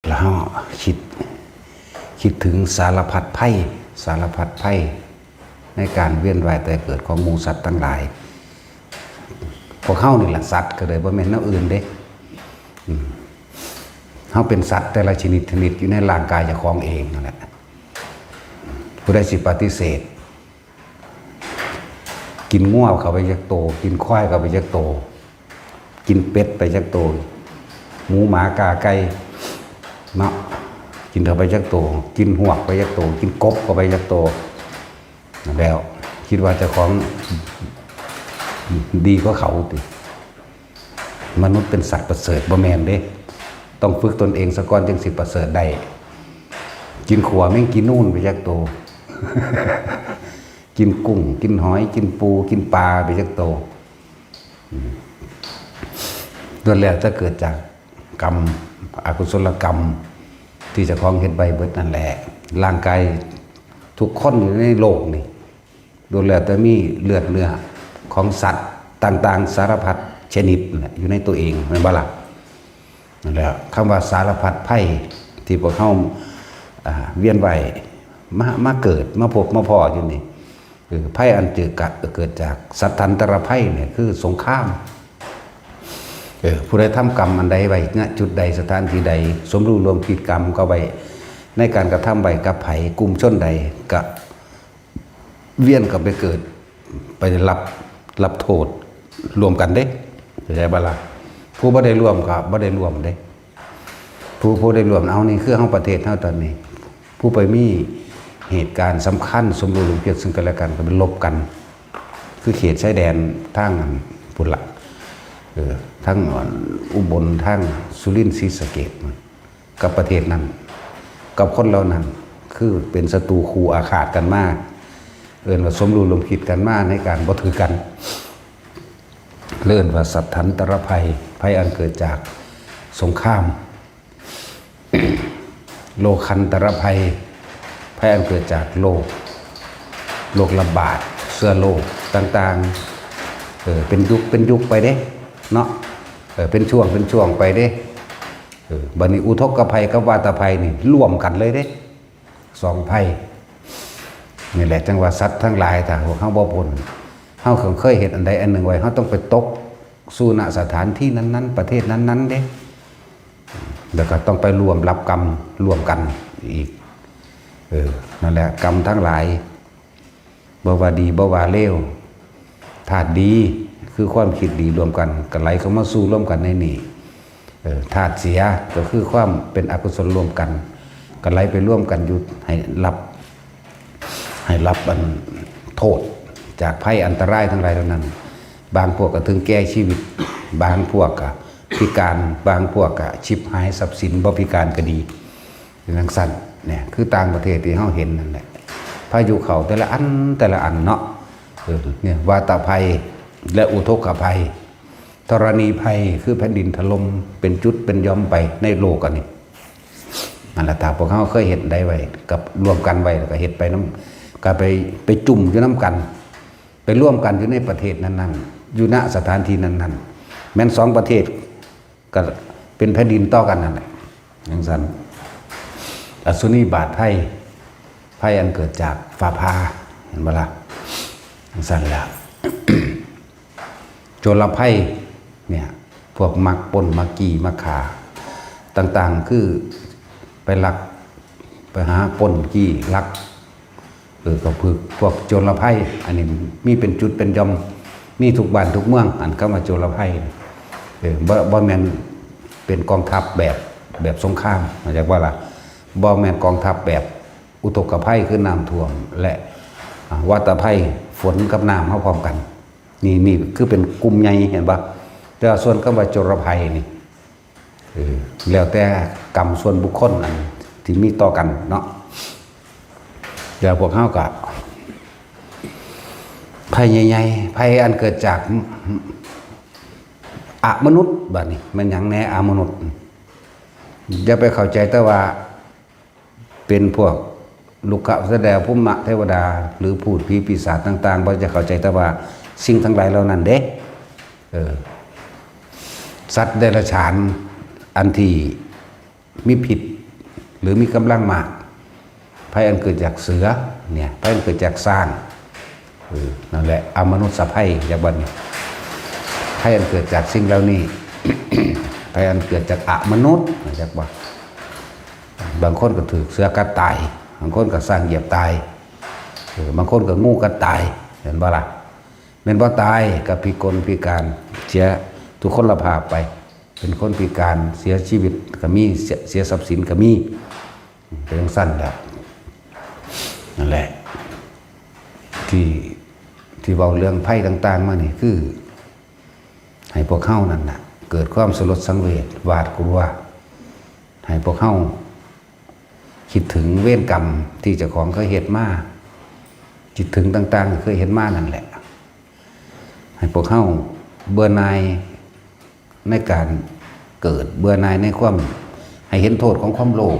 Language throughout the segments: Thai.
แล้วคิดถึงสารพัดภัยในการเวียนว่ายแต่เกิดของหมูสัตว์ทั้งหลายพวกเฮานี่แหละสัตว์ก็เลยบ่แม่นแนวอื่นเด้เฮาเป็นสัตว์แต่ละชนิดอยู่ในร่างกายเจ้าของเองนั่นแหละผู้ใดสิปฏิเสธกินง่วเข้าไปจักโตกินควายเข้าไปจักโตกินเป็ดไปจักโตหมูหมากาไก่เนาะกินเข้าไปจักโตกินหวกไปจักโตกินกบเข้าไปจักโตแล้วคิดว่าเจ้าของดีกว่าเขาติมนุษย์เป็นสัตว์ประเสริฐบ่แม่นเด้ต้องฝึกตนเองซะก่อนจึงสิประเสริฐได้กินขัวแม่งกินนู่นไปจักโต กินกุ้งกินหอยกินปูกินปลาไปจักโตตัวแล้วจะเกิดจากกรรมอกุศลกรรมที่เจ้าของเฮ็ดไว้เบิดนั่นแหละร่างกายทุกคนอยู่ในโลกนี่ดูแล้วแต่มีเลือดเนื้อของสัตว์ต่างๆสารพัดชนิดอยู่ในตัวเองแม่นบ่ล่ะนั่นแหละคำว่าสารพัดภัยที่พวกเฮาเวียนว่ายมาเกิดมาพบมาพออยู่นี่คือภัยอันเกิดจากสัตว์ทันตรภัยเนี่ยคือสงครามผู้ใดทำกรรมอันใดไว้ณจุดใดสถานที่ใดสมรู้ร่วมคิดกรรมก็ไว้ในการกระทำไว้กับไผกลุ่มชนใดก็เวียนกับไปเกิดไปรับโทษรวมกันเด้เข้าใจบ่ล่ะผู้บ่ได้ร่วมก็บ่ได้ร่วมเด้ผู้ได้ร่วมเอานี่คือเฮาประเทศเฮาตอนนี้ผู้ไปมีเหตุการณ์สำคัญสมรู้ร่วมคิดซึ่งกันและกันก็เป็นลบกันคือเขตชายแดนทางพุ่นละทั้งอุบลทั้งสุรินทร์ศรีสะเกษกับประเทศนั้นกับคนเหล่านั้นคือเป็นศัตรูคู่อาฆาตกันมากว่าสมรู้ร่วมคิดกันมากในการบ่ถือกันเลื่อนว่าสัตว์ทันตรภัยอันเกิดจากสงคราม โลคันตรภัยอันเกิดจากโรคระบาดเชื้อโรคต่างๆเป็นยุคไปเด้เนาะเป็นช่วงไปเด้บัดนี้อุทกภัยกับวาตภัยนี่ร่วมกันเลยเด้สองภัยนี่แหละจังว่าสัตว์ทั้งหลายถ้าพวกเฮาบ่พ้นเฮาเคยเห็นอันใดอันหนึ่งไว้เฮาต้องไปตกสู่ณสถานที่นั้นๆประเทศนั้นๆเด้แล้วก็ต้องไปรวมรับกรรมร่วมกันอีกนั่นแหละกรรมทั้งหลายบ่ว่าดีบ่ว่าเลวธาตุดีคือความคิดดีรวมกันก็ไหลเข้ามาสู่ร่วมกันในนี่ธาตุเสียก็คือความเป็นอกุศลรวมกันก็ไหลไปร่วมกันอยู่ให้รับอันโทษจากภัยอันตรายทั้งหลายเหล่านั้นบางพวกก็ถึงแก่ชีวิตบางพวกก็พิการบางพวกก็ชิบหายทรัพย์สินบ่พิการก็ดีจังซั่นเนี่ยคือต่างประเทศที่เฮาเห็นนั่นแหละพายุเข้าแต่ละอันเนาะเนี่ยวาตภัยและอุทกภัยธรณีภัยคือแผ่นดินถล่มเป็นจุดเป็นย่อมไปในโลกอันนี้นั่นแหละถ้าพวกเขาเคยเห็นได้ไว้กับรวมกันไว้แล้วก็เห็นไปน้ำก็ไปจุ่มอยู่น้ำกันไปร่วมกันอยู่ในประเทศนั้นๆอยู่ณสถานที่นั้นๆแม้นสองประเทศก็เป็นแผ่นดินต่อกันนั่นแหละอย่างนั้นอสุนีบาตภัยอันเกิดจากฟ้าผ่าเห็นบ่ล่ะอย่างนั้นแหละ โจรภัยเนี่ยพวกมักปล้นมักกี้มักขาต่างๆคือไปลักไปหาปล้นกี้ลักก็คือพวกโจรภัยอันนี้มีเป็นจุดเป็นย่อมมีทุกบ้านทุกเมืองอันเข้ามาโจรภัยบ่แม่นเป็นกองทัพแบบสงครามมาจากว่าล่ะบ่แม่นกองทัพแบบอุทกภัยคือน้ำท่วมและวาตภัยฝนกับน้ำเข้าพร้อมกันนี่คือเป็นกลุ่มใหญ่เห็นปะแต่ส่วนคำว่าโจรภัยนี่แล้วแต่กรรมส่วนบุคคลอันที่มีต่อกันเนาะเดี๋ยวพวกเฮาก็ภัยใหญ่ๆภัยอันเกิดจากอมนุษย์บัดนี้มันหยังแน่อมนุษย์อย่าไปเข้าใจแต่ว่าเป็นพวกลุกขะแสดงภูมิเทวดาหรือพูดผีปีศาจต่างๆบ่จะเข้าใจแต่ว่าสิ่งทั้งหลายเหล่านั้นเด้สัตว์เดรัจฉานอันที่มีผิด หรือมีกำลังมากภัยอันเกิดจากเสือเนี่ยภัยอันเกิดจากสร้างนั่นแหละอมนุษย์ภัยอย่างบัดนี้ภัยอันเกิดจากสิ่งเหล่านี้ ภัยอันเกิดจากอมนุษย์จากว่าบางคนก็ถือเสือกัดตายบางคนก็สร้างเหยียบตายบางคนก็งูกัดตายเห็นบ่ล่ะเป็นบ่ตายกับพิกลพิการเสียทุกคนละภาพไปเป็นคนพิการเสียชีวิตก็มีเสียทรัพย์สินก็มีเป็นสั้นแบบนั่นแหละที่เบาเรื่องไพ่ต่างๆมานี่คือให้พวกเข้านั่นน่ะเกิดความสลดสังเวชหวาดกลัวให้พวกเข้าคิดถึงเวรกรรมที่เจ้าของเคยเฮ็ดมาคิดถึงต่างๆเคยเห็นมานั่นแหละให้พวกเข้าเบื่อหน่ายในการเกิดเบื่อหน่ายในความให้เห็นโทษของความโลภ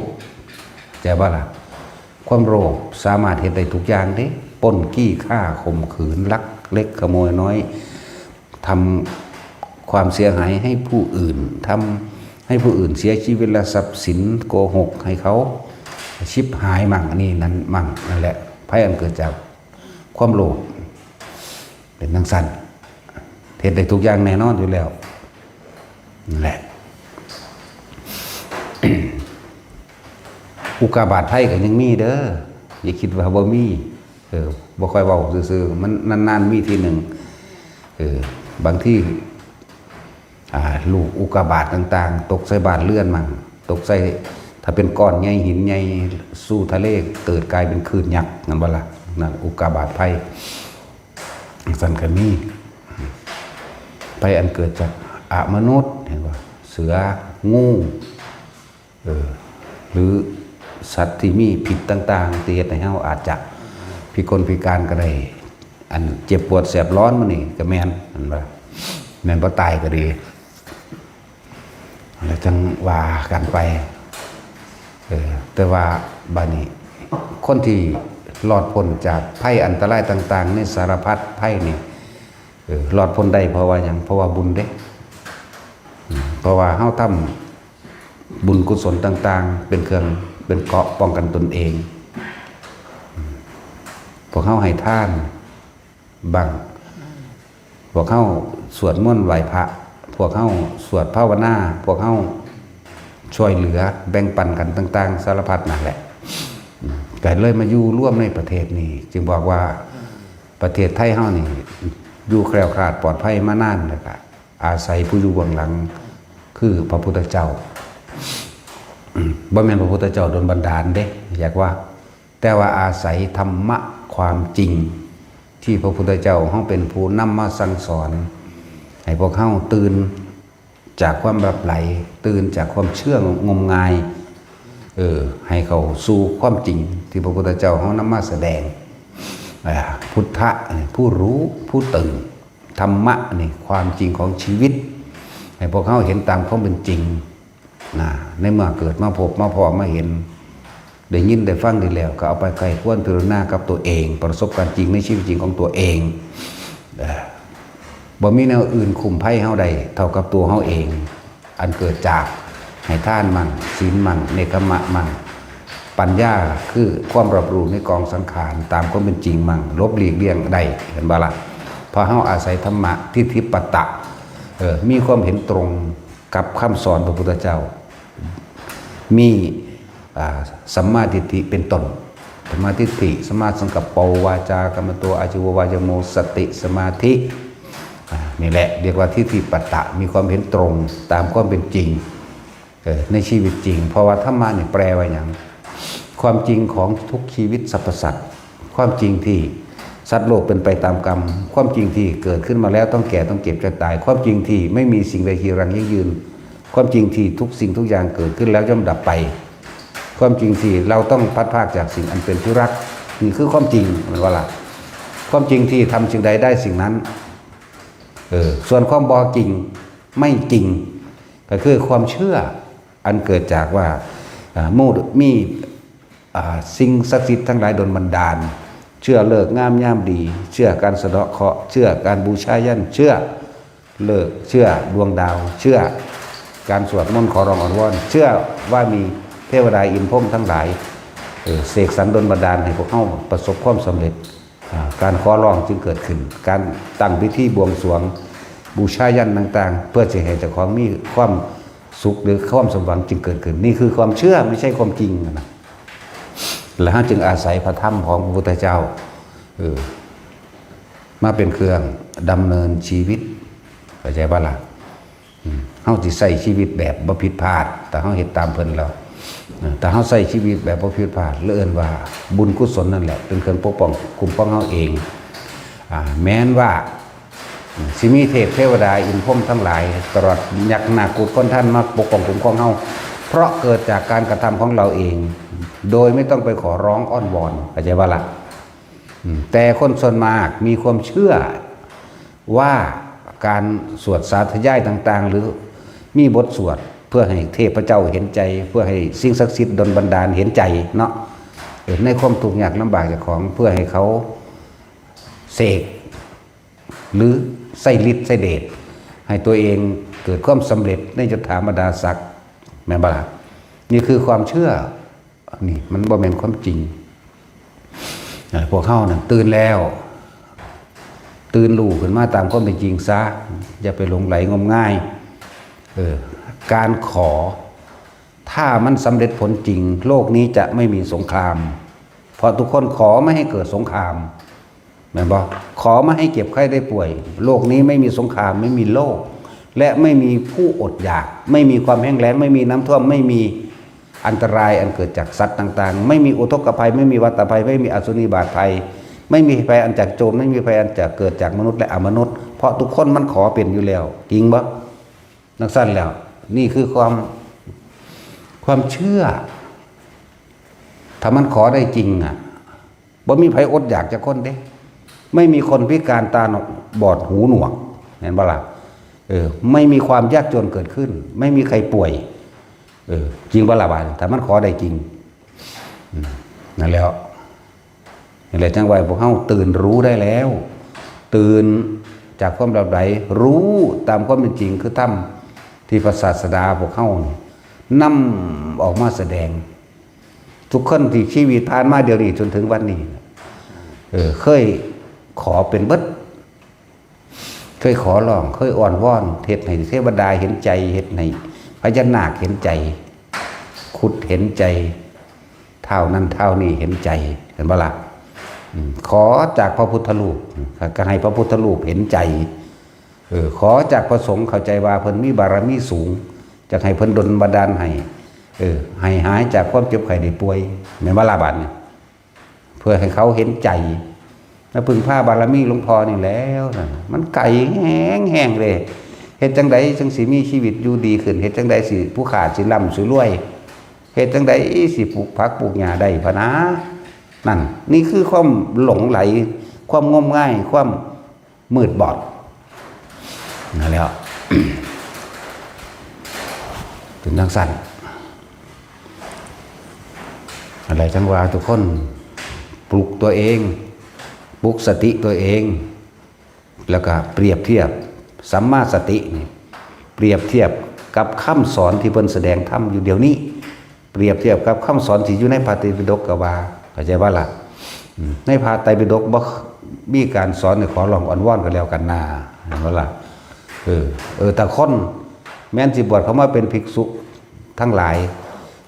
ใจบ่ล่ะความโลภสามารถเห็นได้ทุกอย่างเด้ปล้นขี้ฆ่าข่มขืนลักเล็กขโมยน้อยทำความเสียหายให้ผู้อื่นทำให้ผู้อื่นเสียชีวิตและทรัพย์สินโกหกให้เขาชิบหายมั่งนี่นั่นมั่งนั่นแหละภัยอันเกิดจากความโลภเป็นทั้งสั้นเห็นได้ทุกอย่างแน่นอนอยู่แล้วนั่นแหละ อุกาบาตไพ่ก็ยังมีเด้ออย่าคิดว่าบ่มีบ่ค่อยเว้าซื่อๆมันนานๆมีทีหนึ่งบางที่ลูกอุกาบาตต่างๆตกใส่บ้านเรือนมั่งตกใส่ถ้าเป็นก้อนใหญ่หินใหญ่สู่ทะเลเกิดกลายเป็นคลื่นยักษ์นั่นบ่ล่ะนั่นอุกาบาตไพ่สันก็มีไพ่อันเกิดจากอมนุษย์เห็นบ่เสืองูหรือสัตว์ที่มีผิดต่างๆที่เฮ็ดให้เฮาอาจจะพิกลพิการก็ได้อันเจ็บปวดแสบร้อนมื้อนี้ก็แม่นอันว่าแม่นบ่ตายก็ดีแล้วจังว่ากันไปแต่ว่าบัดนี้คนที่รอดพ้นจากภัยอันตรายต่างๆในสารพัดภัยนี่รอดพ้นได้เพราะว่าหยังเพราะว่าบุญเด้เพราะว่าเฮาทำบุญกุศลต่างๆเป็นเครื่องเป็นเกราะป้องกันตนเองพวกเฮาให้ทานบังพวกเฮาสวดมนต์ไหว้พระพวกเฮาสวดภาวนาพวกเฮาช่วยเหลือแบ่งปันกันต่างๆสารพัดนั่นแหละก็เลยมาอยู่ร่วมในประเทศนี้จึงบอกว่าประเทศไทยเฮานี่อยู่แคล้วคลาดปลอดภัยมานานแล้วก็อาศัยผู้อยู่เบื้องหลังคือพระพุทธเจ้าบ่แม่นพระพุทธเจ้าโดนบันดาลเด้อยากว่าแต่ว่าอาศัยธรรมะความจริงที่พระพุทธเจ้าเฮาเป็นผู้นำมาสั่งสอนให้พวกเฮาตื่นจากความหลับไหลตื่นจากความเชื่องมงายให้เขาสู่ความจริงที่พระพุทธเจ้าเฮานำมาแสดงพุทธะผู้รู้ผู้ตื่นธรรมะนี่ความจริงของชีวิตให้พวกเฮาเห็นตามความเป็นจริงในเมื่อเกิดมาพบมาพอมาเห็นได้ยินได้ฟังได้แล้วก็เอาไปไกลควรพิจารณากับตัวเองประสบการณ์จริงในชีวิตจริงของตัวเองบ่มีแนวอื่นคุมภัยเฮาได้เท่ากับตัวเฮาเองอันเกิดจากให้ทานมั่งศีลมั่งเนกขมะมั่งปัญญาคือความรับรู้ในกองสังขารตามความเป็นจริงมั่งลบหลีกเลี่ยงได้เห็นบ่ล่ะพอเฮาอาศัยธรรมะทิฏฐิปตะมีความเห็นตรงกับคำสอนพระพุทธเจ้ามีสัมมาทิฏฐิเป็นต้นสัมมาทิฏฐิสัมมาสังกัปปวาจากรรมโตอาชีววายโมสติสมาธินี่แหละเรียกว่าทิฏฐิปตะมีความเห็นตรงตามความเป็นจริงในชีวิตจริงเพราะว่าธรรมะนี่แปลว่าอย่างความจริงของทุกชีวิตสรรพสัตว์ความจริงที่สัตว์โลกเป็นไปตามกรรมความจริงที่เกิดขึ้นมาแล้วต้องแก่ต้องเจ็บจะตายความจริงที่ไม่มีสิ่งใดที่รังยั่งยืนความจริงที่ทุกสิ่งทุกอย่างเกิดขึ้นแล้วย่อมดับไปความจริงที่เราต้องพัดพรากจากสิ่งอันเป็นที่รักนี่คือความจริงมันว่าล่ะความจริงที่ทำสิ่งใดได้สิ่งนั้นส่วนความบ่จริงไม่จริงก็คือความเชื่ออันเกิดจากว่ามีสิ่งศักดิ์สิทธิ์ทั้งหลายโดนบันดาลเชื่อเลิกงามยามดีเชื่อการสะเดาะเคราะห์เชื่อการบูชายันเชื่อเลิกเชื่อดวงดาวเชื่อการสวดมนต์ขอร้องอ้อนวอนเชื่อว่ามี เทวดาอินทร์พรหมทั้งหลายเสกสรรดลบันดาลให้พวกเขาประสบความสำเร็จการขอร้องจึงเกิดขึ้นการตั้งพิธีบวงสรวงบูชายันต่างๆเพื่อจะให้เจ้าของมีความสุขหรือความสมหวังจึงเกิดขึ้นนี่คือความเชื่อไม่ใช่ความจริงนะและจึงอาศัยพระธรรมของพระพุทธเจ้ามาเป็นเครื่องดำเนินชีวิตเข้าใจป่ะล่ะเฮาสิใส่ชีวิตแบบบ่ผิดพลาดแต่เฮาเฮ็ดตามเพิ่นแล้วแต่เฮาใส่ชีวิตแบบบ่ผิดพลาดเอิ้นว่าบุญกุศลนั่นแหละเป็นเครื่องปกป้องคุ้มครองเฮาเองแม้นว่าสิมีเทพเทวดาอินทร์พรหมทั้งหลายตลอดยักษ์นาคกุฏคนท่านมาปกป้องคุ้มครองเฮาเพราะเกิดจากการกระทำของเราเองโดยไม่ต้องไปขอร้องอ้อนวอนเข้าใจป่ะล่ะแต่คนส่วนมากมีความเชื่อว่าการสวดสาธยายต่างๆหรือมีบทสวดเพื่อให้เทพเจ้าเห็นใจเพื่อให้สิ่งศักดิ์สิทธิ์ดลบันดาลเห็นใจเนาะในความทุกข์ยากลำบากจากของเพื่อให้เขาเสกหรือใส่ฤทธิ์ใส่เดชให้ตัวเองเกิดความสำเร็จในยศถาบรรดาศักดิ์แม่นบ่ล่ะนี่คือความเชื่อนี่มันบ่แม่นความจริงพวกเขาเนี่ยตื่นแล้วตื่นรู้ขึ้นมาตามความเป็นจริงซะอย่าไปหลงไหลงมง่ายการขอถ้ามันสำเร็จผลจริงโลกนี้จะไม่มีสงครามเพราะทุกคนขอไม่ให้เกิดสงครามแม่นบ่ขอไม่ให้เก็บไข้ได้ป่วยโลกนี้ไม่มีสงครามไม่มีโรคและไม่มีผู้อดอยากไม่มีความแห้งแล้งไม่มีน้ำท่วมไม่มีอันตรายอันเกิดจากสัตว์ต่างๆไม่มีอุทกภัยไม่มีวัฏภัยไม่มีอสุนิบาตภัยไม่มีภัยอันจากโจรไม่มีภัยอันจากเกิดจากมนุษย์และอมนุษย์เพราะทุกคนมันขอเป็นอยู่แล้วจริงบ่นักสั้นแล้วนี่คือความเชื่อถ้ามันขอได้จริงบ่มีภัยอดอยากจากคนเด้ไม่มีคนพิการตาบอดหูหนวกเห็นบ่ล่ะไม่มีความยากจนเกิดขึ้นไม่มีใครป่วยจริงบ่ล่ะบาดถ้ามันขอได้จริงนั่นแล้วนี่แหละจังไว้พวกเฮาตื่นรู้ได้แล้วตื่นจากความหลับไหลรู้ตามความเป็นจริงคือธรรมที่พระศาสดาพวกเฮานำออกมาแสดงทุกคนที่ชีวิตผ่านมาเดี๋ยวนี้จนถึงวันนี้เคยขอเป็นเบิดเคยขอร้องเคยอ่อนวอนเฮ็ดให้เทวดาเห็นใจเฮ็ดให้พญานาคเห็นใจขุดเห็นใจเท่านั้นเท่านี้เห็นใจเห็นบ่ล่ะขอจากพระพุทธรูปก็ให้พระพุทธรูปเห็นใจขอจากพระสงฆ์เข้าใจว่าเพิ่นมีบารมีสูงจะให้เพิ่นดลบันดาลให้ให้หายจากความเจ็บไข้ได้ป่วยแม่นบ่ล่ะบัดนี้เพื่อให้เขาเห็นใจแล้วพึ่งพาบารมีหลวงพ่อนี่แล้วมันไก่แห้งเลยเฮ็ดจังไดจังสิมีชีวิตอยู่ดีขึ้นเฮ็ดจังไดสิผู้ขาดสิร่ำสิรวยเฮ็ดจังไดสิปลูกผักปลูกหญ้าได้พะนะนั่นนี่คือความหลงไหลความงมง่ายความมืดบอดนั่นแหละ ถึงทางสั้นอะไรจังว่าทุกคนปลุกตัวเองปลุกสติตัวเองแล้วก็เปรียบเทียบสัมมาสตินี่เปรียบเทียบกับคำสอนที่เพิ่นแสดงธรรมอยู่เดี๋ยวนี้เปรียบเทียบกับคำสอนที่อยู่ในพระไตรปิฎกก็ว่าเข้าใจว่าล่ะในพระไตรปิฎกบ่มีการสอนให้ขอร้องอ้อนวอนกันแล้วกันนาเห็นบ่ล่ะแต่คนแม้นสิบวชเขามาเป็นภิกษุทั้งหลาย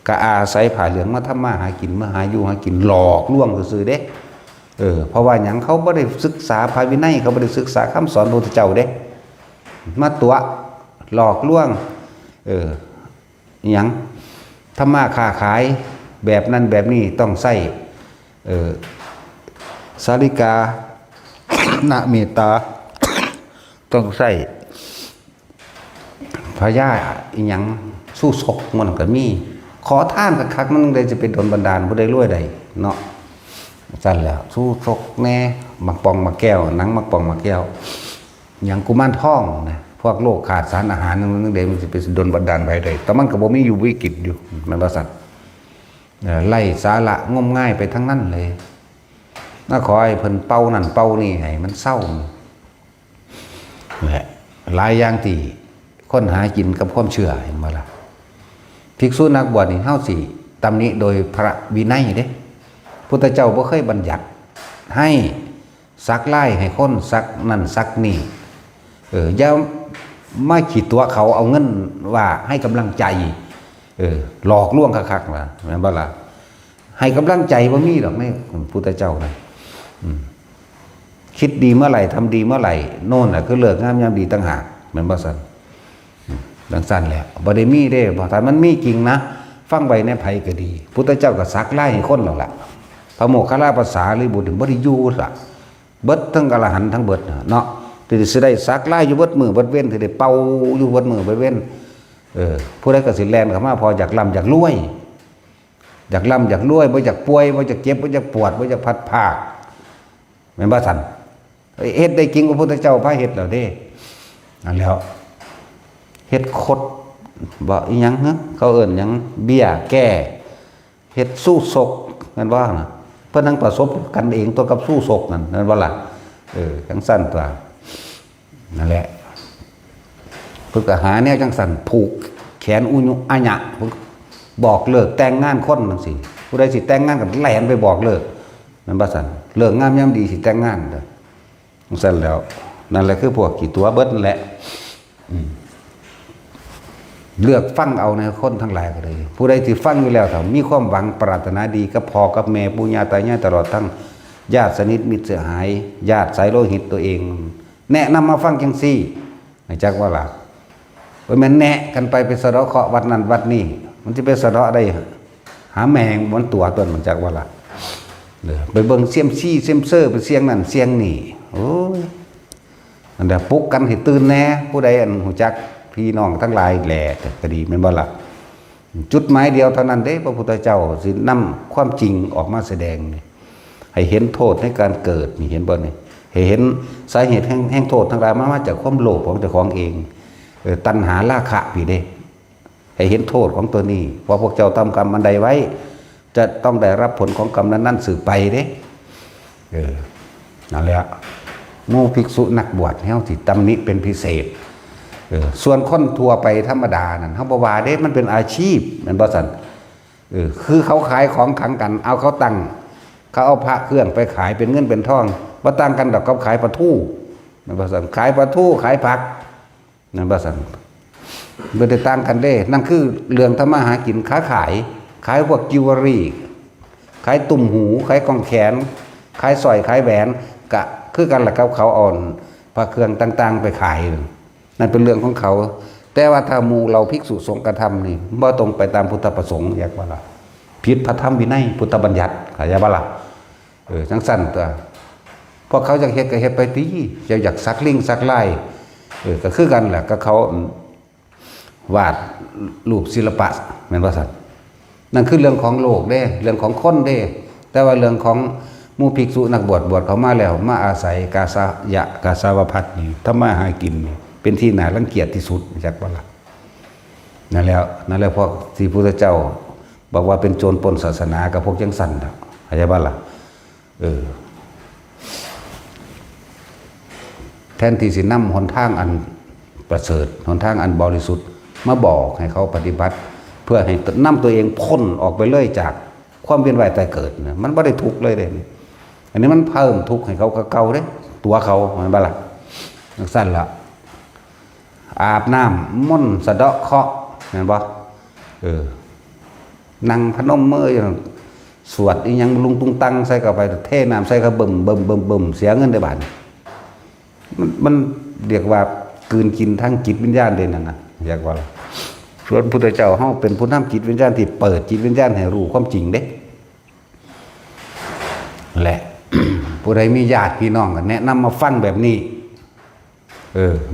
ก็อาศัยผ้าเหลืองมาทำมาหากินมาหาอยู่หากินหลอกลวงซื่อๆเด้เพราะว่าหยังเขาบ่ได้ศึกษาพระวินัยเขาบ่ได้ศึกษาคำสอนพระพุทธเจ้าเด้มาตัวหลอกลวงหยังทำมาค้าขายแบบนั้นแบบนี้ต้องใส่สาริกา ณเมตตา ต้องใส่พญาอีหยังสู้ศกมันก็มีขอท่านคักๆมันเลยจะเป็นดลบันดาลผู้ใดรวยใดเนาะสั่นแล้วสู้ศกแน่มักปองมักแก้วหนังมักปองมักแก้วอย่างกุมารทองนะพวกโรคขาดสารอาหารนั่นเองมันจะเป็นดลบันดาลไปได้แต่มันก็บ่มีอยู่วิกฤตอยู่มันว่าสัตว์ไล่สาระงมง่ายไปทั้งนั้นเลยน่าขอให้เพิ่นเป้านั่นเป้านี่ให้มันเศร้าแหละหลายอย่างที่ค้นหากินกับความเชื่อเห็นบ่ล่ะภิกษุนักบวชนี่เฮาสิ ตำหนิโดยพระวินัยเด้พุทธเจ้าบ่เคยบัญญัติให้ซักไล่ให้คนซักนั่นซักนี่อย่าไม่ขีดตัวเขาเอาเงินว่าให้กำลังใจหลอกลวงคักๆล่ะแม่นบ่ล่ะให้กำลังใจบ่มีดอกในพุทธเจ้านะคิดดีเมื่อไหร่ทำดีเมื่อไหร่โน่นน่ะคือเลิกงามยามดีต่างหากแม่นบ่ซั่นดังสั้นแหละบ่ได้มีเด้บ่ถ้ามันมีจริงนะฟังไว้ในไผก็ดีพุทธเจ้าก็ซักไล่ให้คนแล้วล่ะพระโมคคัลลาภาษาหรือบุตรบ่ได้อยู่ล่ะเบิดทั้งอรหันต์ทั้งเบิดเนาะที่สิได้ซักไล่อยู่เบิดมือเบิดเว้นที่ได้เป่าอยู่เบิดมือเบิดเว้นผู้ใดก็สิแล่นเข้ามาพออยากร่ำอยากรวยอยากร่ำอยากรวยบ่อยากป่วยบ่อยากเจ็บบ่อยากปวดบ่อยากพัดภาคแม่นบ่ซั่นเฮ็ดได้จริงพระพุทธเจ้าพาเฮ็ดแล้วเด้นั่นแล้วเฮ็ดคดบ่อีหยังฮะเขาเอิ้นหยังเบี้ยแก้เฮ็ดสู้ศกนั่นว่าน่ะเพิ่นทั้งประสบกันเองตัวกับสู้ศกนั่นว่าล่ะจังซั่นตัวนั่นแหละเพิ่นก็หาแนวจังซั่นผูกแขนอุญุอะญะบอกเลิกแต่งงานคนจังซี่ผู้ใดสิแต่งงานก็แล่นไปบอกเลิกนั่นว่าซั่นเลิกงามยามดีสิแต่งงานเด้อจังซั่นแล้วนั่นแหละคือพวกกี่ตัวเบิดนั่นแหละเลือกฟังเอาในคนทั้งหลายก็เลยผู้ใดที่ฟังอยู่แล้วถ้ามีความหวังปรารถนาดีกับพ่อกับแม่ปู่ย่าตายายตลอดทั้งญาติสนิทมิตรเสียหายญาติสายโลหิตตัวเองแนะนำมาฟังจังซี่ให้จักว่าล่ะบ่แม่นแนะกันไปสะเดาะเคราะห์วัดนั้นวัดนี้มันสิไปสะเดาะได้หาแมงบนตัวต้นมันจักว่าล่ะไปเบิ่งเซียมซี่เซียมเซอร์ไปเสียงนั่นเสียงนี่โอ้ยอันเดียวปลุกกันให้ตื่นแน่ผู้ใดอันหูจักพี่น้องทั้งหลายแหล่ก็ดีแม่นบ่ล่ะจุดหมายเดียวเท่านั้นเด้พระพุทธเจ้าสินำความจริงออกมาแสดงนี่ให้เห็นโทษในการเกิดนี่เห็นบ่นี่ให้เห็นสาเหตุแห่งโทษทั้งหลายมาจากความโลภของเจ้าของเองตัณหาราคะพี่เด้ให้เห็นโทษของตัวนี้เพราะพวกเจ้าทำกรรมอันใดไว้จะต้องได้รับผลของกรรมนั้นสืบไปเด้นั่นแหละหมู่ภิกษุนักบวชเฮาสิตำหนิเป็นพิเศษส่วนคนทั่วไปธรรมดานั่นเขาบอกว่าเด้มันเป็นอาชีพนั่นบ่ซั่นคือเขาขายของขังกันเอาเขาตั้งเขาเอาพระเครื่องไปขายเป็นเงินเป็นทองบ่ต่างกันดอกกับขายปลาทูนั่นบ่ซั่นขายปลาทูขายผักนั่นบ่ซั่นบ่ได้ต่างกันเด้นั่นคือเรื่องทำมาหากินค้าขายพวกจิวเวลรี่ขายตุ่มหูขายกองแขนขายสร้อยขายแหวนกะคือกันล่ะกับเขาอ่อนพระเครื่องต่างๆไปขายนั่นเป็นเรื่องของเขาแต่ว่าถ้าหมู่เราภิกษุสงฆ์กระทำนี่บ่ตรงไปตามพุทธประสงค์อยากว่าล่ะผิดพระธรรมวินัยพุทธบัญญัติเข้าใจบ่ล่ะจังซั่นตัวพอเขาอยากเฮ็ดก็เฮ็ดไปติอยากสักลิงสักลายก็คือกันแหละก็เขาวาดรูปศิลปะแม่นบ่ซั่นนั่นคือเรื่องของโลกเด้เรื่องของคนเด้แต่ว่าเรื่องของหมู่ภิกษุนักบวชเขามาแล้วมาอาศัยกาสายะกาสาวพัดนี่ทำมาหากินนี่เป็นที่น่ารังเกียจที่สุดจักว่าล่ะนั่นแล้วพวกที่พุทธเจ้าบอกว่าเป็นโจรปล้นศาสนากับพวกจังสั่นเข้าใจบ่ล่ะแทนที่สินำหนทางอันประเสริฐหนทางอันบริสุทธิ์มาบอกให้เขาปฏิบัติเพื่อให้นำตัวเองพ้นออกไปเลยจากความเวียนว่ายตายเกิดมันบ่ได้ทุกข์เลยเด้อันนี้มันเพิ่มทุกข์ให้เขาก็เก่าเด้ตัวเขาเห็นบ่ล่ะจังสั่นล่ะอาบน้ำม่นสะเดาะเคราะห์เห็นบ่นั่งพนมมือสวดอีหยังลุงตุงตังใส่เข้าไปเทน้ำใส่เข้าบึมเสียเงินได้บาดมันเรียกว่ากลืนกินทั้งจิตวิญญาณเลยนั่นน่ะอยากว่าส่วนพุทธเจ้าเฮาเป็นผู้นำจิตวิญญาณที่เปิดจิตวิญญาณให้รู้ความจริงเด้แหละ ผู้ใดมีญาติพี่น้องก็แนะนำมาฟังแบบนี้